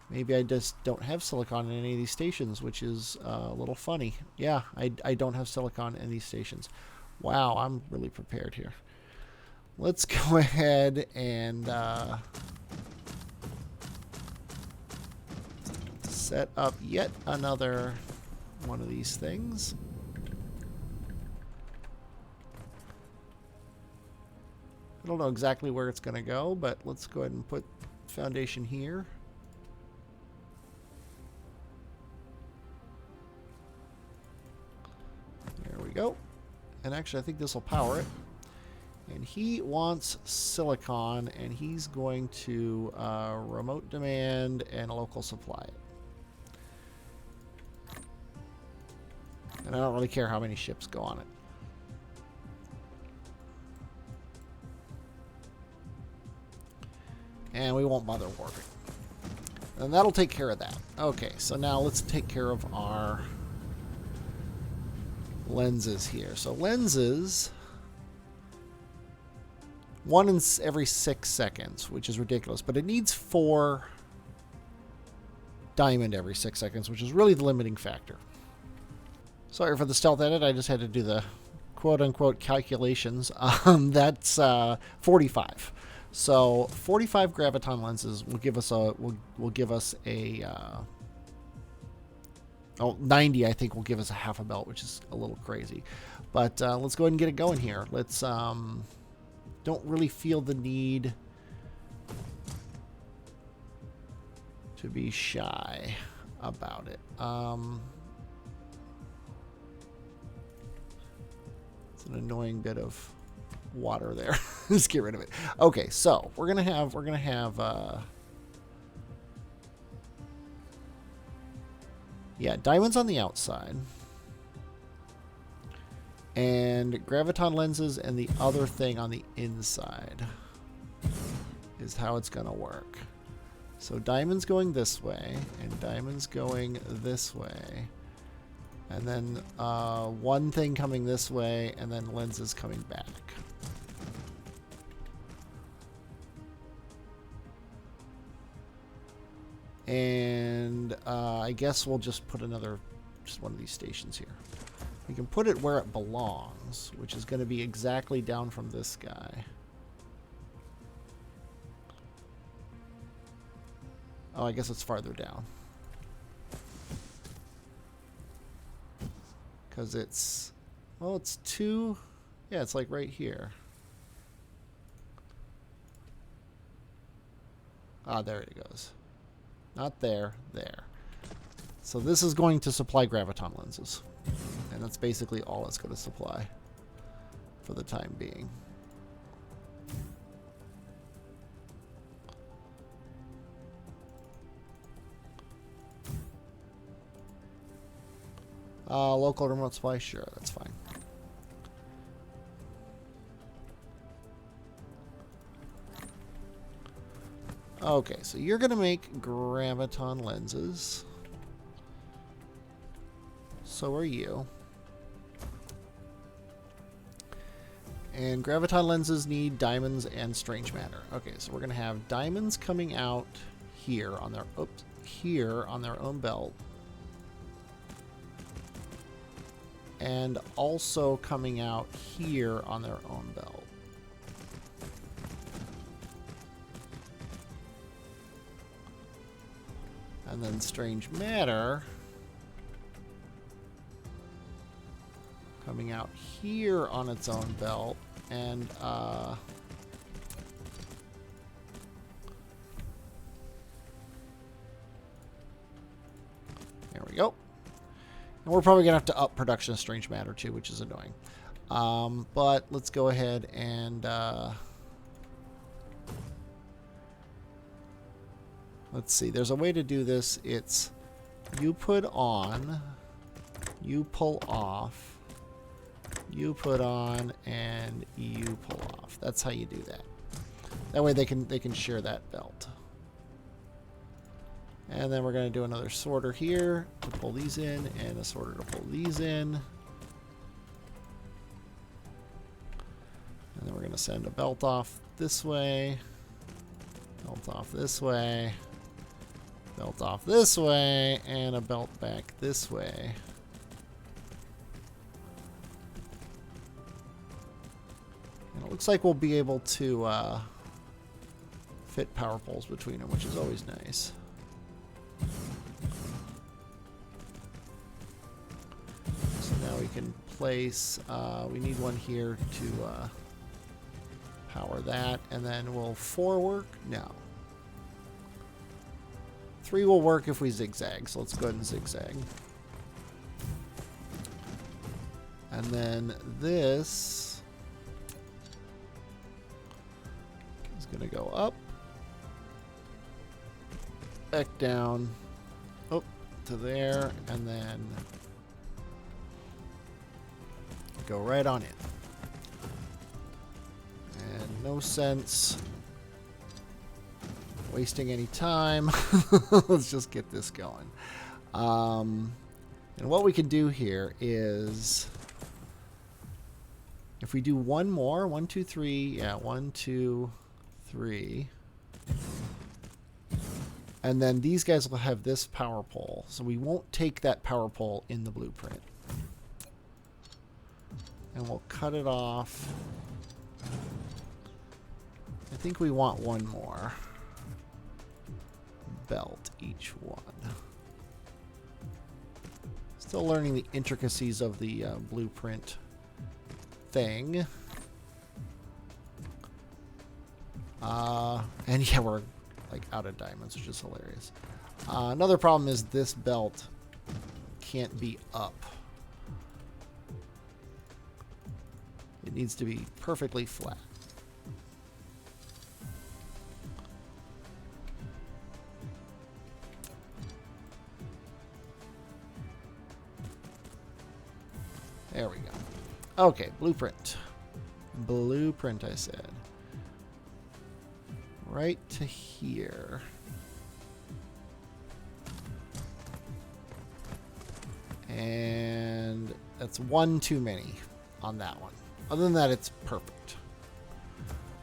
Maybe I just don't have silicon in any of these stations, which is a little funny. Yeah, I don't have silicon in these stations. Wow, I'm really prepared here. Let's go ahead and set up yet another one of these things. I don't know exactly where it's going to go, but let's go ahead and put foundation here. There we go. And actually, I think this will power it. And he wants silicon, and he's going to remote demand and local supply it. And I don't really care how many ships go on it. And we won't bother warping. And that'll take care of that. Okay, so now let's take care of our lenses here. So lenses, one in every 6 seconds, which is ridiculous. But it needs 4 diamond every 6 seconds, which is really the limiting factor. Sorry for the stealth edit. I just had to do the quote-unquote calculations. That's 45. So 45 graviton lenses will give us a 90 I think will give us a half a belt, which is a little crazy. But let's go ahead and get it going here. Let's don't really feel the need to be shy about it. It's an annoying bit of water there. Just get rid of it. Okay, so we're gonna have yeah, diamonds on the outside and graviton lenses, and the other thing on the inside is how it's gonna work. So diamonds going this way and diamonds going this way, and then one thing coming this way, and then lenses coming back. And I guess we'll just put just one of these stations here. We can put it where it belongs, which is going to be exactly down from this guy. Oh, I guess it's farther down. Because it's, well, it's 2, yeah, it's like right here. Ah, there it goes. Not there, there. So this is going to supply graviton lenses. And that's basically all it's going to supply for the time being. Local remote supply? Sure, that's fine. Okay, so you're going to make graviton lenses. So are you. And graviton lenses need diamonds and strange matter. Okay, so we're going to have diamonds coming out here on their own belt. And also coming out here on their own belt. And then strange matter coming out here on its own belt. And there we go. And we're probably going to have to up production of strange matter too, which is annoying. But let's go ahead and let's see. There's a way to do this. It's you put on, you pull off, you put on, and you pull off. That's how you do that. That way they can share that belt. And then we're going to do another sorter here to pull these in, and a sorter to pull these in. And then we're going to send a belt off this way, belt off this way, belt off this way, and a belt back this way. And it looks like we'll be able to fit power poles between them, which is always nice. So now we can place, we need one here to power that, and then will 4 work? No. 3 will work if we zigzag, so let's go ahead and zigzag. And then this is going to go up, back down, up to there, and then go right on in. And no sense wasting any time. Let's just get this going. And what we can do here is, if we do one more, 1, 2, 3, yeah, 1, 2, 3. And then these guys will have this power pole. So we won't take that power pole in the blueprint. And we'll cut it off. I think we want one more belt each one. Still learning the intricacies of the blueprint thing. And yeah, we're like out of diamonds, which is hilarious. Another problem is this belt can't be up. It needs to be perfectly flat. There we go. Okay, blueprint. Blueprint, I said. Right to here. And that's one too many on that one. Other than that, it's perfect.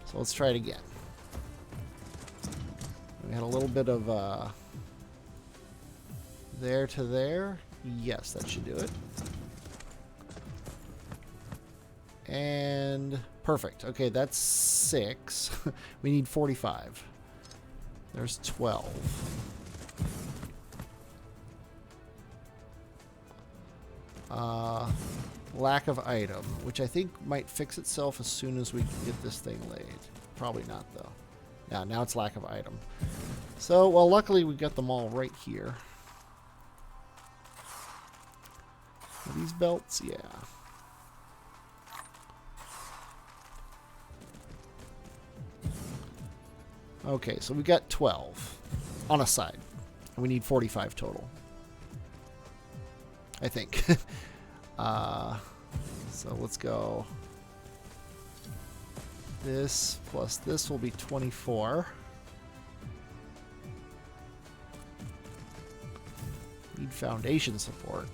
So let's try it again. We had a little bit of there to there. Yes, that should do it. And perfect. Okay, that's 6. We need 45. There's 12. Lack of item, which I think might fix itself as soon as we get this thing laid. Probably not, though. Yeah, now it's lack of item. So, well, luckily we got them all right here. Are these belts? Yeah. Okay, so we got 12 on a side. And we need 45 total. I think. So let's go. This plus this will be 24. Need foundation support.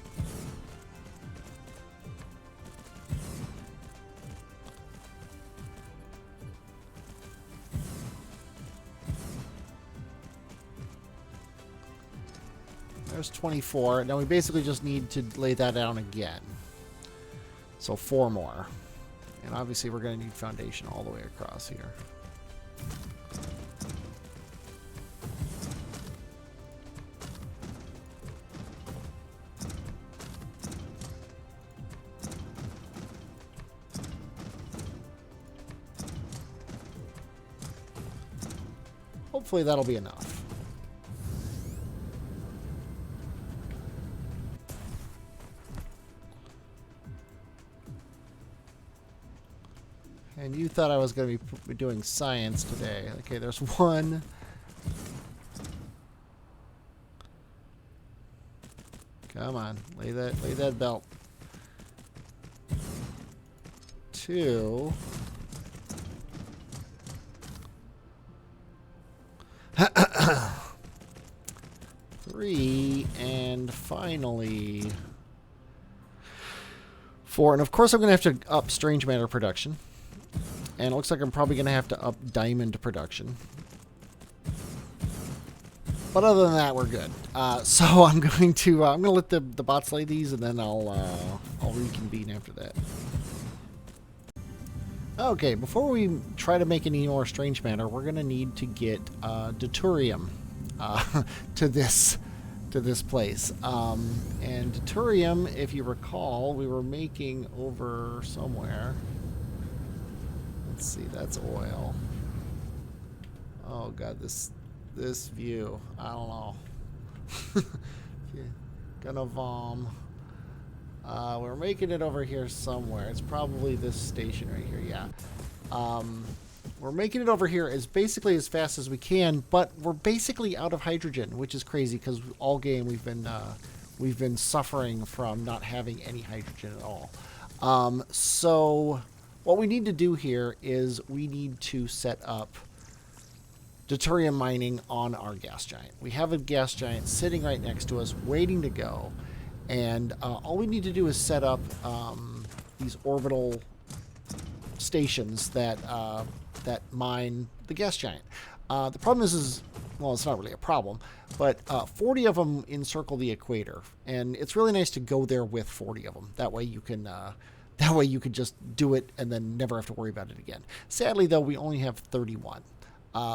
There's 24. Now we basically just need to lay that down again. So 4 more. And obviously we're going to need foundation all the way across here. Hopefully that'll be enough. And you thought I was going to be doing science today. Okay, there's 1. Come on, lay that belt. 2. 3, and finally 4. And of course I'm going to have to up strange matter production. And it looks like I'm probably going to have to up diamond production. But other than that, we're good. So I'm going to let the bots lay these, and then I'll reconvene after that. Okay, before we try to make any more strange matter, we're going to need to get deuterium to this place. And deuterium, if you recall, we were making over somewhere. Let's see, that's oil. Oh god, this view. I don't know. Gonna vom. We're making it over here somewhere. It's probably this station right here, yeah. We're making it over here as basically as fast as we can, but we're basically out of hydrogen, which is crazy because all game we've been suffering from not having any hydrogen at all. So what we need to do here is we need to set up deuterium mining on our gas giant. We have a gas giant sitting right next to us, waiting to go, and all we need to do is set up these orbital stations that mine the gas giant. The problem is, well, it's not really a problem, but 40 of them encircle the equator, and it's really nice to go there with 40 of them. That way you can just do it and then never have to worry about it again. Sadly, though, we only have 31,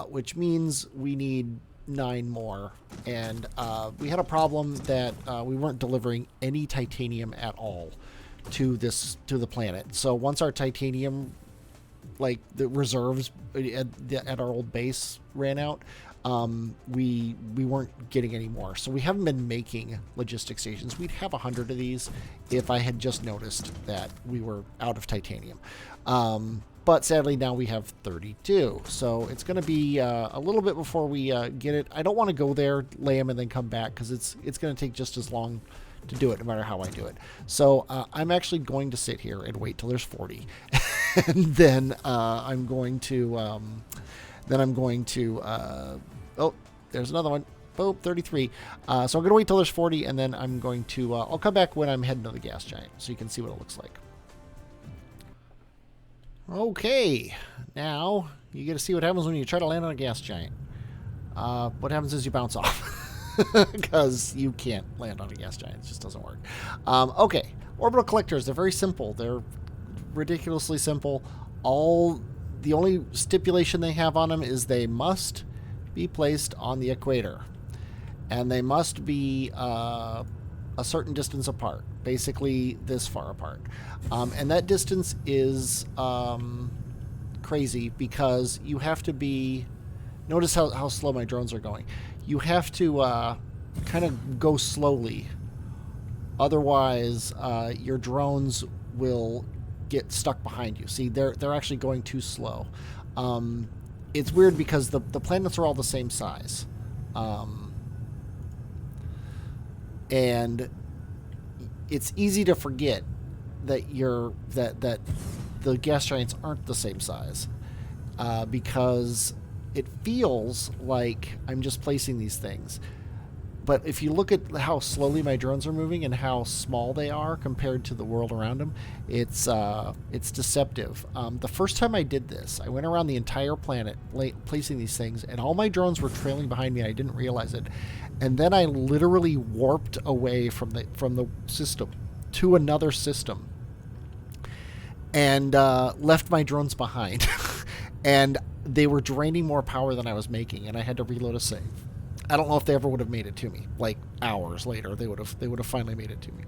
which means we need 9 more. And we had a problem that we weren't delivering any titanium at all to the planet. So once our titanium, like the reserves at our old base, ran out, we weren't getting any more. So we haven't been making logistic stations. We'd have 100 of these if I had just noticed that we were out of titanium. But sadly now we have 32. So it's going to be a little bit before we get it. I don't want to go there, lay them, and then come back because it's going to take just as long to do it no matter how I do it. So I'm actually going to sit here and wait till there's 40. And then I'm going to oh, there's another one. Oh, 33. So I'm going to wait till there's 40, and then I'm going to I'll come back when I'm heading to the gas giant so you can see what it looks like. Okay, now you get to see what happens when you try to land on a gas giant. What happens is you bounce off because you can't land on a gas giant. It just doesn't work. Okay, orbital collectors, they're very simple. They're ridiculously simple. The only stipulation they have on them is they must be placed on the equator, and they must be a certain distance apart, basically this far apart. And that distance is crazy because you have to be, notice how slow my drones are going. You have to kind of go slowly, otherwise your drones will get stuck behind you. See, they're actually going too slow. It's weird because the planets are all the same size, and it's easy to forget that that the gas giants aren't the same size, because it feels like I'm just placing these things. But if you look at how slowly my drones are moving and how small they are compared to the world around them, it's deceptive. The first time I did this, I went around the entire planet placing these things, and all my drones were trailing behind me, and I didn't realize it. And then I literally warped away from the system to another system and left my drones behind. And they were draining more power than I was making, and I had to reload a save. I don't know if they ever would have made it to me. Like hours later, they would have finally made it to me.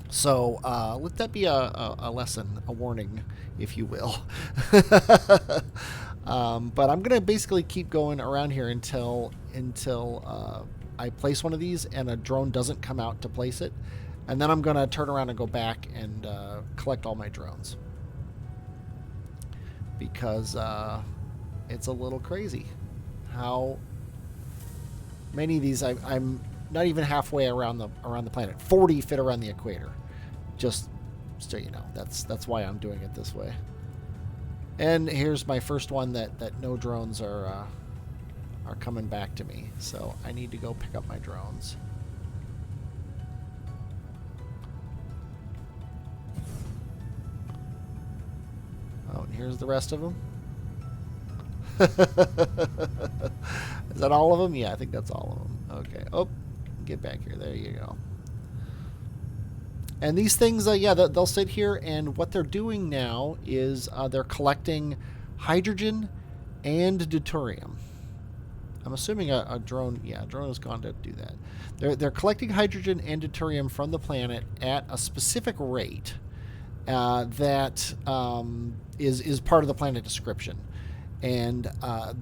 So let that be a lesson, a warning, if you will. But I'm gonna basically keep going around here until I place one of these and a drone doesn't come out to place it, and then I'm gonna turn around and go back and collect all my drones, because it's a little crazy how many of these I'm not even halfway around the planet. 40 fit around the equator. Just so you know, that's why I'm doing it this way. And here's my first one that no drones are coming back to me. So I need to go pick up my drones. Oh, and here's the rest of them. Is that all of them? Yeah, I think that's all of them. Okay. Oh, get back here. There you go. And these things, yeah, they'll sit here, and what they're doing now is they're collecting hydrogen and deuterium. I'm assuming a drone, yeah, a drone has gone to do that. They're collecting hydrogen and deuterium from the planet at a specific rate that is part of the planet description. And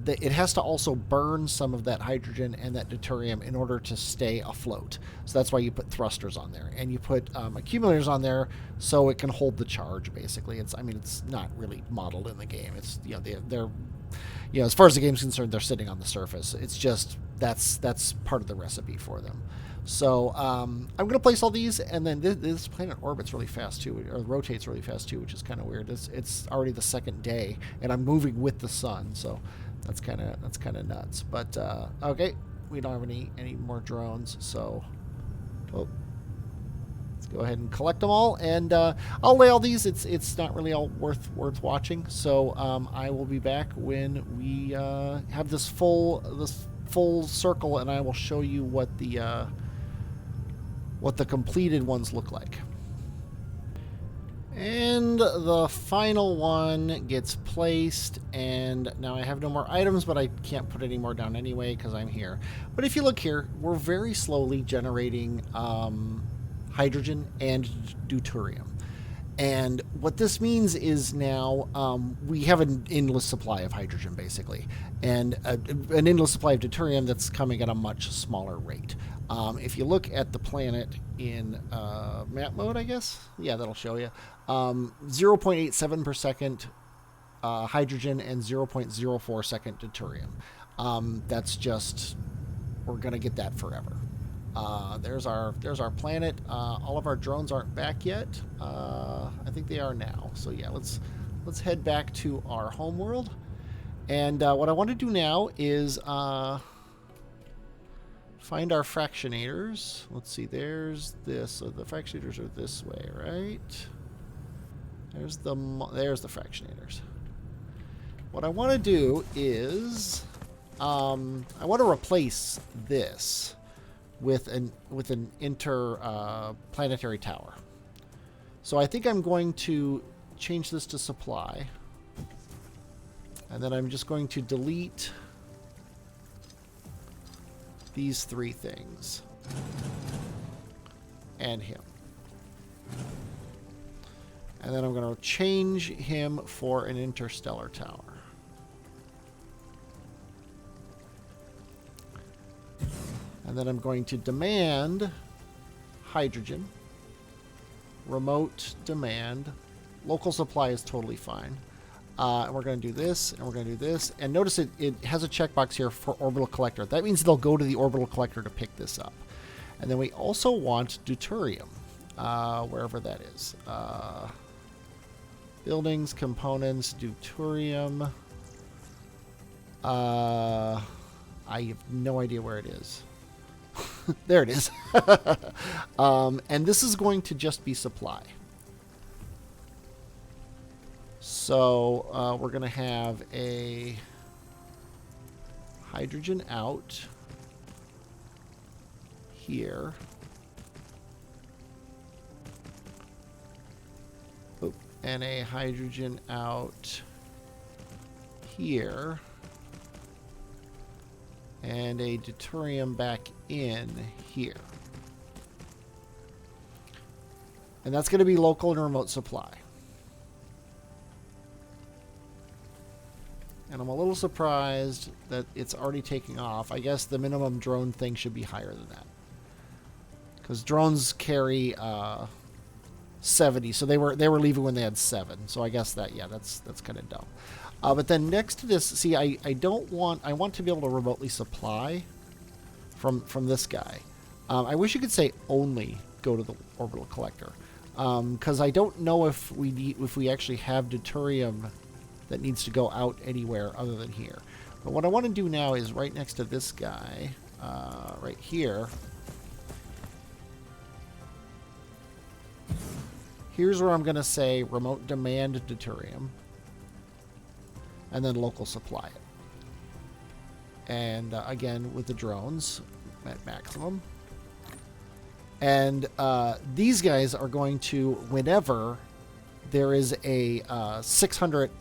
it has to also burn some of that hydrogen and that deuterium in order to stay afloat. So that's why you put thrusters on there, and you put accumulators on there so it can hold the charge. Basically, it's not really modeled in the game. It's they're as far as the game's concerned, they're sitting on the surface. It's just that's part of the recipe for them. So I'm going to place all these, and then this planet orbits really fast too, or rotates really fast too, which is kind of weird. It's already the second day, and I'm moving with the sun, so that's kind of nuts. But okay, we don't have any more drones, so let's go ahead and collect them all, and I'll lay all these. It's not really all worth watching, so I will be back when we have this full circle, and I will show you what the completed ones look like. And the final one gets placed, and now I have no more items, but I can't put any more down anyway because I'm here. But if you look here, we're very slowly generating hydrogen and deuterium. And what this means is now we have an endless supply of hydrogen, basically, and an endless supply of deuterium that's coming at a much smaller rate. If you look at the planet in map mode, I guess, yeah, that'll show you 0.87 per second hydrogen and 0.04 second deuterium. That's just, we're gonna get that forever. There's our planet. All of our drones aren't back yet. I think they are now. So yeah, let's head back to our home world. And what I want to do now is find our fractionators. Let's see. There's this. So the fractionators are this way, right? There's the fractionators. What I want to do is I want to replace this with an interplanetary tower. So I think I'm going to change this to supply, and then I'm just going to delete these three things and him, and then I'm going to change him for an interstellar tower. And then I'm going to demand hydrogen, remote demand, local supply is totally fine. And we're going to do this, and we're going to do this. And notice it has a checkbox here for orbital collector. That means they'll go to the orbital collector to pick this up. And then we also want deuterium. wherever that is. Buildings, components, deuterium. I have no idea where it is. There it is. And this is going to just be supply. So we're going to have a hydrogen out here. Oop. And a hydrogen out here. And a deuterium back in here. And that's going to be local and remote supply. And I'm a little surprised that it's already taking off. I guess the minimum drone thing should be higher than that. Because drones carry 70, so they were leaving when they had 7. So I guess that, yeah, that's kind of dumb. But then next to this, see, I want to be able to remotely supply from this guy. I wish you could say only go to the orbital collector, because I don't know if we actually have deuterium that needs to go out anywhere other than here. But what I want to do now is right next to this guy, right here. Here's where I'm going to say remote demand deuterium. And then local supply it. And again, with the drones at maximum. And these guys are going to, whenever there is a 600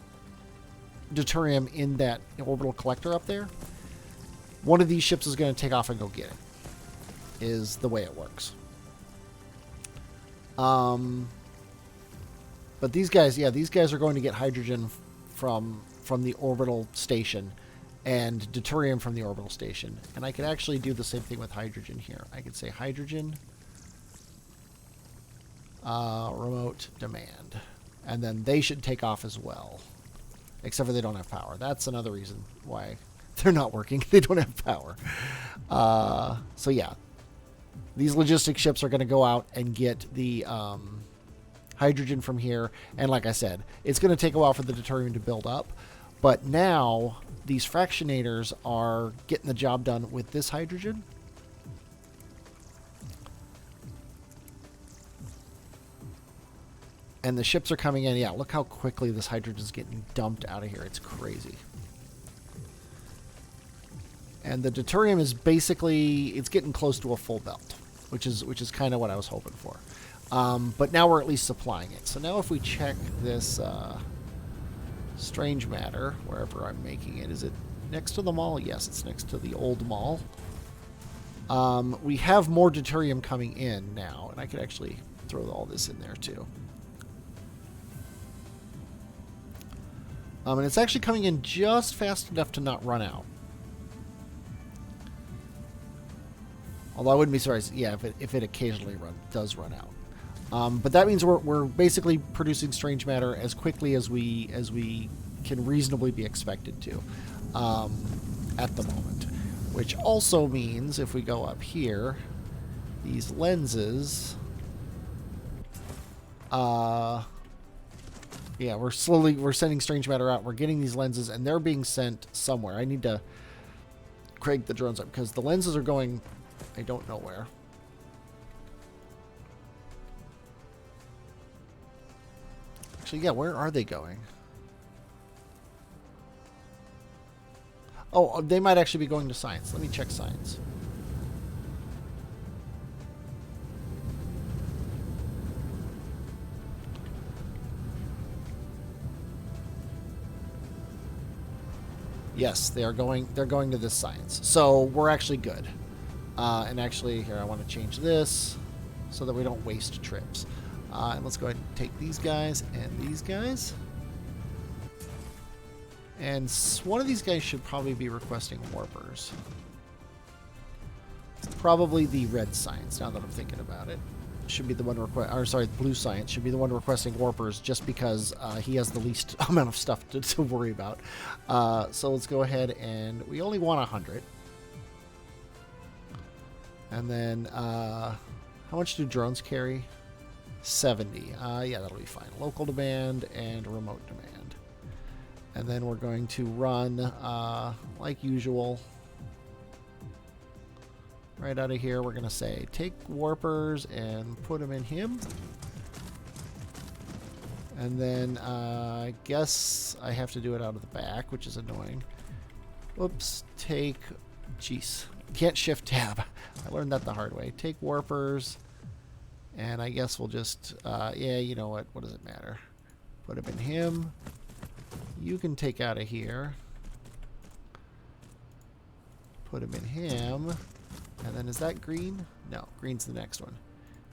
deuterium in that orbital collector up there, one of these ships is going to take off and go get it. Is the way it works. But these guys, yeah, these guys are going to get hydrogen from the orbital station and deuterium from the orbital station. And I could actually do the same thing with hydrogen here. I could say hydrogen remote demand. And then they should take off as well. Except for they don't have power. That's another reason why they're not working. They don't have power. So yeah. These logistic ships are going to go out and get the hydrogen from here. And like I said, it's going to take a while for the deuterium to build up. But now these fractionators are getting the job done with this hydrogen. And the ships are coming in. Yeah, look how quickly this hydrogen is getting dumped out of here. It's crazy. And the deuterium is basically, it's getting close to a full belt, which is kind of what I was hoping for. But now we're at least supplying it. So now if we check this strange matter, wherever I'm making it, is it next to the mall? Yes, it's next to the old mall. We have more deuterium coming in now, and I could actually throw all this in there too. And it's actually coming in just fast enough to not run out. Although I wouldn't be surprised, yeah, if it occasionally does run out. But that means we're basically producing strange matter as quickly as we can reasonably be expected to at the moment. Which also means if we go up here, these lenses, yeah, we're sending strange matter out. We're getting these lenses, and they're being sent somewhere. I need to crank the drones up because the lenses are going, I don't know where. Actually, yeah, where are they going? Oh, they might actually be going to science. Let me check science. Yes, they're going to this science. So we're actually good. And actually, here, I want to change this so that we don't waste trips. And let's go ahead and take these guys and these guys. And one of these guys should probably be requesting warpers. Probably the red science, now that I'm thinking about it. Should be the one blue science should be the one requesting warpers just because he has the least amount of stuff to worry about. So let's go ahead and we only want 100. And then how much do drones carry? 70. Yeah, that'll be fine. Local demand and remote demand. And then we're going to run, like usual, right out of here. We're going to say take warpers and put them in him. And then I guess I have to do it out of the back, which is annoying. Whoops. Take... Jeez. Can't shift tab. I learned that the hard way. Take warpers. And I guess we'll just... yeah, you know what? What does it matter? Put him in him. You can take out of here. Put him in him. And then is that green? No. Green's the next one.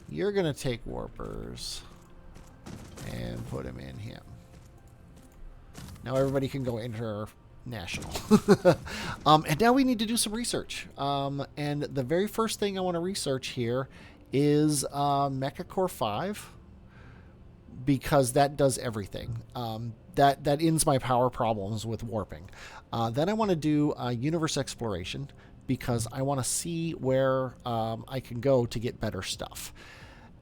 You're going to take warpers. And put him in him. Now everybody can go international. And now we need to do some research. And the very first thing I want to research here is Mecha Core 5. Because that does everything. That ends my power problems with warping. Then I want to do universe exploration. Because I want to see where I can go to get better stuff.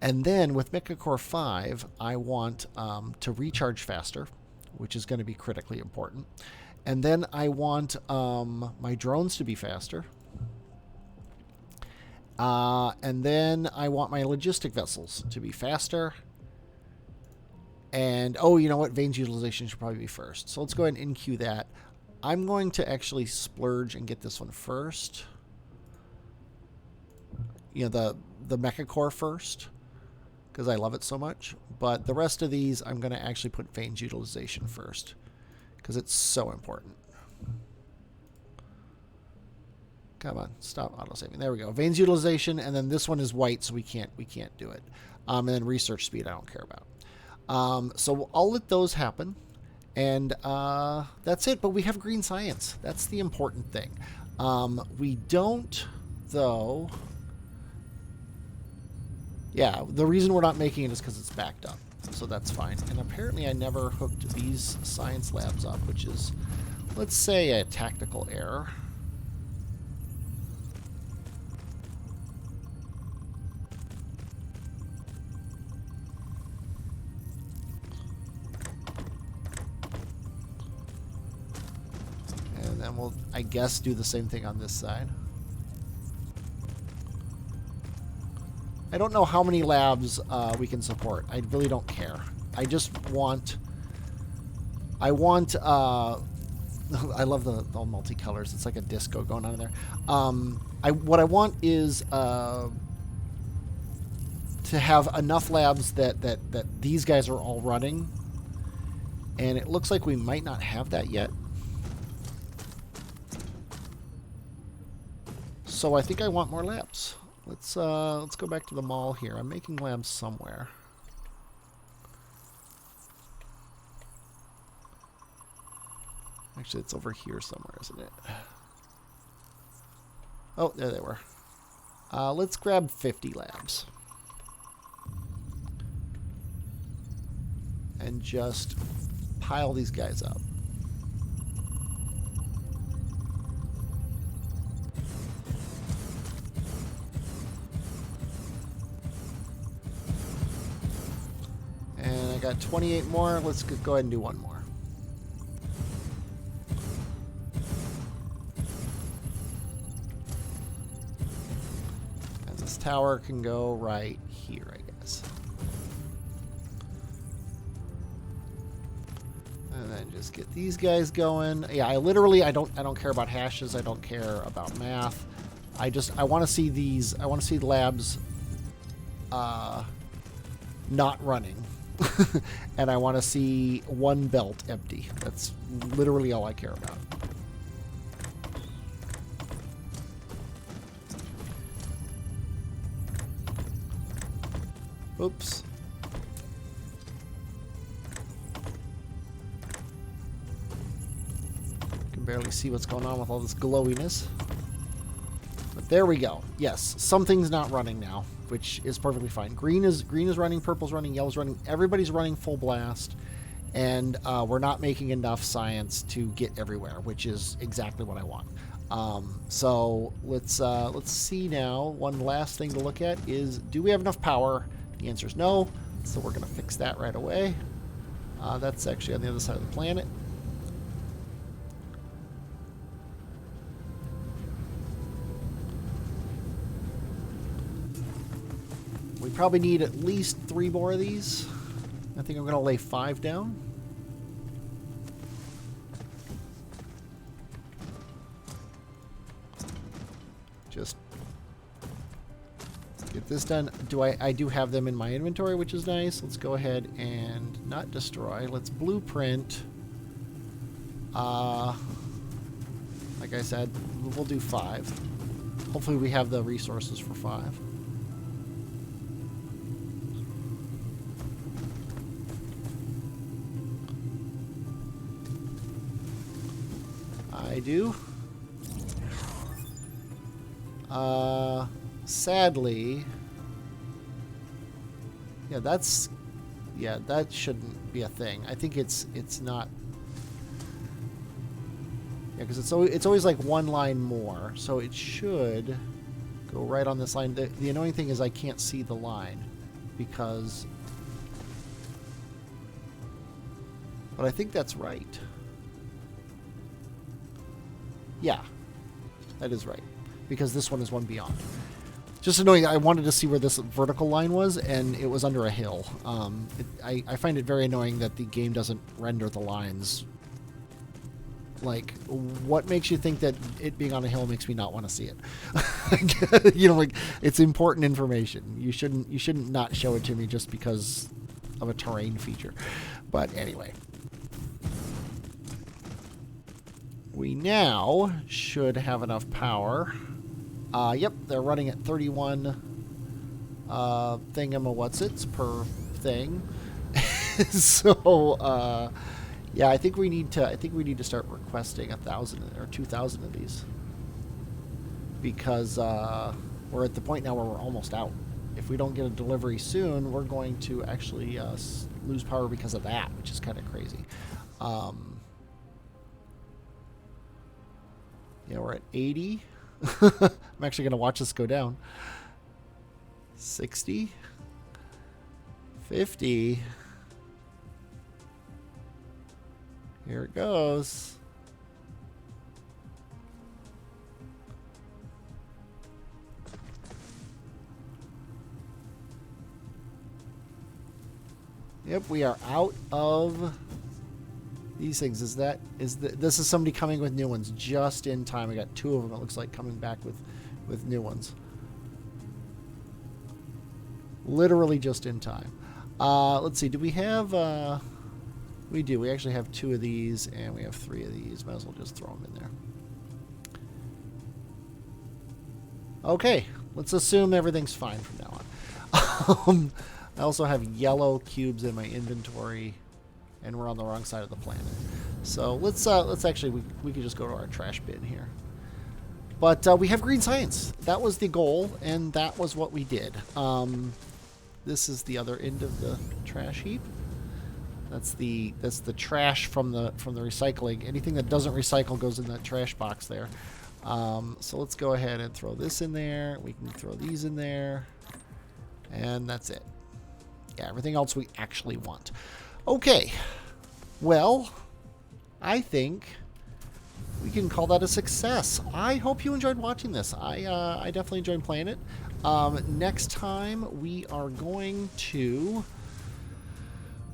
And then with Mecha Core 5, I want to recharge faster, which is going to be critically important. And then I want my drones to be faster. And then I want my logistic vessels to be faster. And, oh, you know what? Veins utilization should probably be first. So let's go ahead and in-queue that. I'm going to actually splurge and get this one first. You know, the Mecha Core first. Because I love it so much. But the rest of these, I'm going to actually put veins utilization first. Because it's so important. Come on, stop autosaving. There we go. Veins utilization, and then this one is white, so we can't do it. And then research speed, I don't care about. So I'll let those happen. And that's it. But we have green science. That's the important thing. We don't, though... Yeah, the reason we're not making it is because it's backed up. So that's fine. And apparently I never hooked these science labs up, which is, let's say, a tactical error. And then we'll, I guess, do the same thing on this side. I don't know how many labs we can support. I really don't care. I just want... I want... I love the multicolors. It's like a disco going on in there. What I want is to have enough labs that these guys are all running. And it looks like we might not have that yet. So I think I want more labs. Let's go back to the mall here. I'm making labs somewhere. Actually, it's over here somewhere, isn't it? Oh, there they were. Let's grab 50 labs. And just pile these guys up. And I got 28 more. Let's go ahead and do one more. And this tower can go right here, I guess. And then just get these guys going. Yeah, I don't care about hashes. I don't care about math. I want to see these. I want to see the labs not running. And I want to see one belt empty. That's literally all I care about. Oops. Can barely see what's going on with all this glowiness. But there we go. Yes, something's not running now, which is perfectly fine. Green is running, purple's running, yellow's running. Everybody's running full blast, and we're not making enough science to get everywhere, which is exactly what I want. So let's see now. One last thing to look at is, do we have enough power? The answer is no. So we're going to fix that right away. That's actually on the other side of the planet. We probably need at least 3 more of these. I think I'm going to lay 5 down. Just get this done. I do have them in my inventory, which is nice. Let's go ahead and not destroy. Let's blueprint. Like I said, we'll do 5. Hopefully we have the resources for 5. I do. Sadly, that shouldn't be a thing. I think it's not. Yeah, because it's always like 1 line more, so it should go right on this line. The annoying thing is I can't see the line because, but I think that's right. Yeah, that is right. Because this one is one beyond. Just annoying. I wanted to see where this vertical line was, and it was under a hill. I find it very annoying that the game doesn't render the lines. Like, what makes you think that it being on a hill makes me not want to see it? You know, like, it's important information. You shouldn't not show it to me just because of a terrain feature. But anyway. We now should have enough power. Yep, they're running at 31 thingamawhatsits per thing. So yeah, I think we need to start requesting 1,000 or 2,000 of these because we're at the point now where we're almost out. If we don't get a delivery soon, we're going to actually lose power because of that, which is kind of crazy. Yeah, we're at 80. I'm actually going to watch this go down. 60. 50. Here it goes. Yep, we are out of these things. This is somebody coming with new ones just in time. I got 2 of them, it looks like, coming back with new ones. Literally just in time. Let's see, do we have we do. We actually have 2 of these and we have 3 of these. Might as well just throw them in there. Okay, let's assume everything's fine from now on. I also have yellow cubes in my inventory, and we're on the wrong side of the planet. So let's actually, we could just go to our trash bin here. But we have green science. That was the goal, and that was what we did. This is the other end of the trash heap. That's the trash from the recycling. Anything that doesn't recycle goes in that trash box there. So let's go ahead and throw this in there. We can throw these in there, and that's it. Yeah, everything else we actually want. Okay, well, I think we can call that a success. I hope you enjoyed watching this. I definitely enjoyed playing it. Next time we are going to...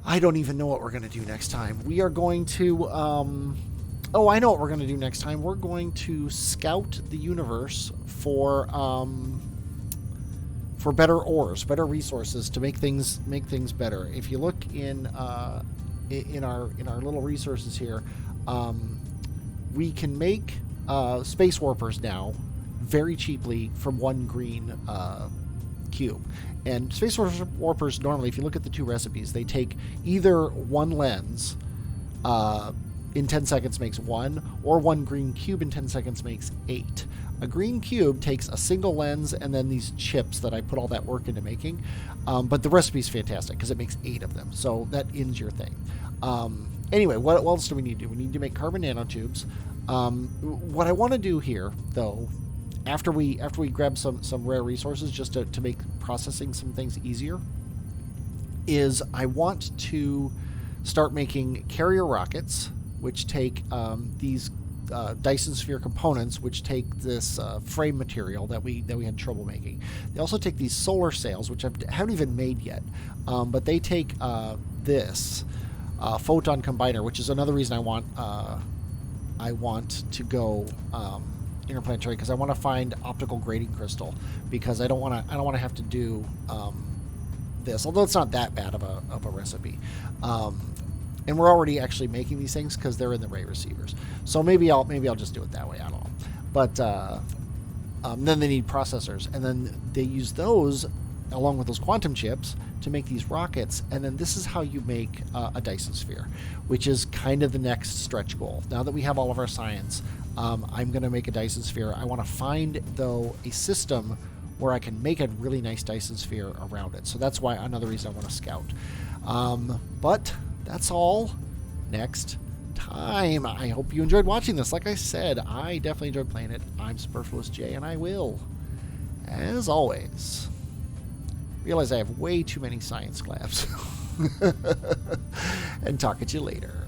I don't even know what we're going to do next time. We are going to... oh, I know what we're going to do next time. We're going to scout the universe for better ores, better resources to make things better. If you look in our little resources here, we can make space warpers now very cheaply from 1 green cube. And space warpers normally, if you look at the 2 recipes, they take either 1 lens in 10 seconds makes 1, or 1 green cube in 10 seconds makes 8. A green cube takes a single lens and then these chips that I put all that work into making. But the recipe's fantastic because it makes 8 of them. So that ends your thing. Anyway, what else do we need to do? We need to make carbon nanotubes. What I want to do here, though, after we grab some rare resources just to make processing some things easier, is I want to start making carrier rockets, which take these Dyson sphere components, which take this frame material that we had trouble making. They also take these solar sails, which I haven't even made yet, but they take this photon combiner, which is another reason I want to go interplanetary, because I want to find optical grading crystal, because I don't want to have to do this, although it's not that bad of a recipe. And we're already actually making these things because they're in the ray receivers. So maybe I'll just do it that way. I don't know. But then they need processors, and then they use those along with those quantum chips to make these rockets. And then this is how you make a Dyson sphere, which is kind of the next stretch goal. Now that we have all of our science, I'm going to make a Dyson sphere. I want to find, though, a system where I can make a really nice Dyson sphere around it. So that's why another reason I want to scout. But that's all next time. I hope you enjoyed watching this. Like I said, I definitely enjoyed playing it. I'm Superfluous J, and I will, as always, realize I have way too many science labs. And talk at you later.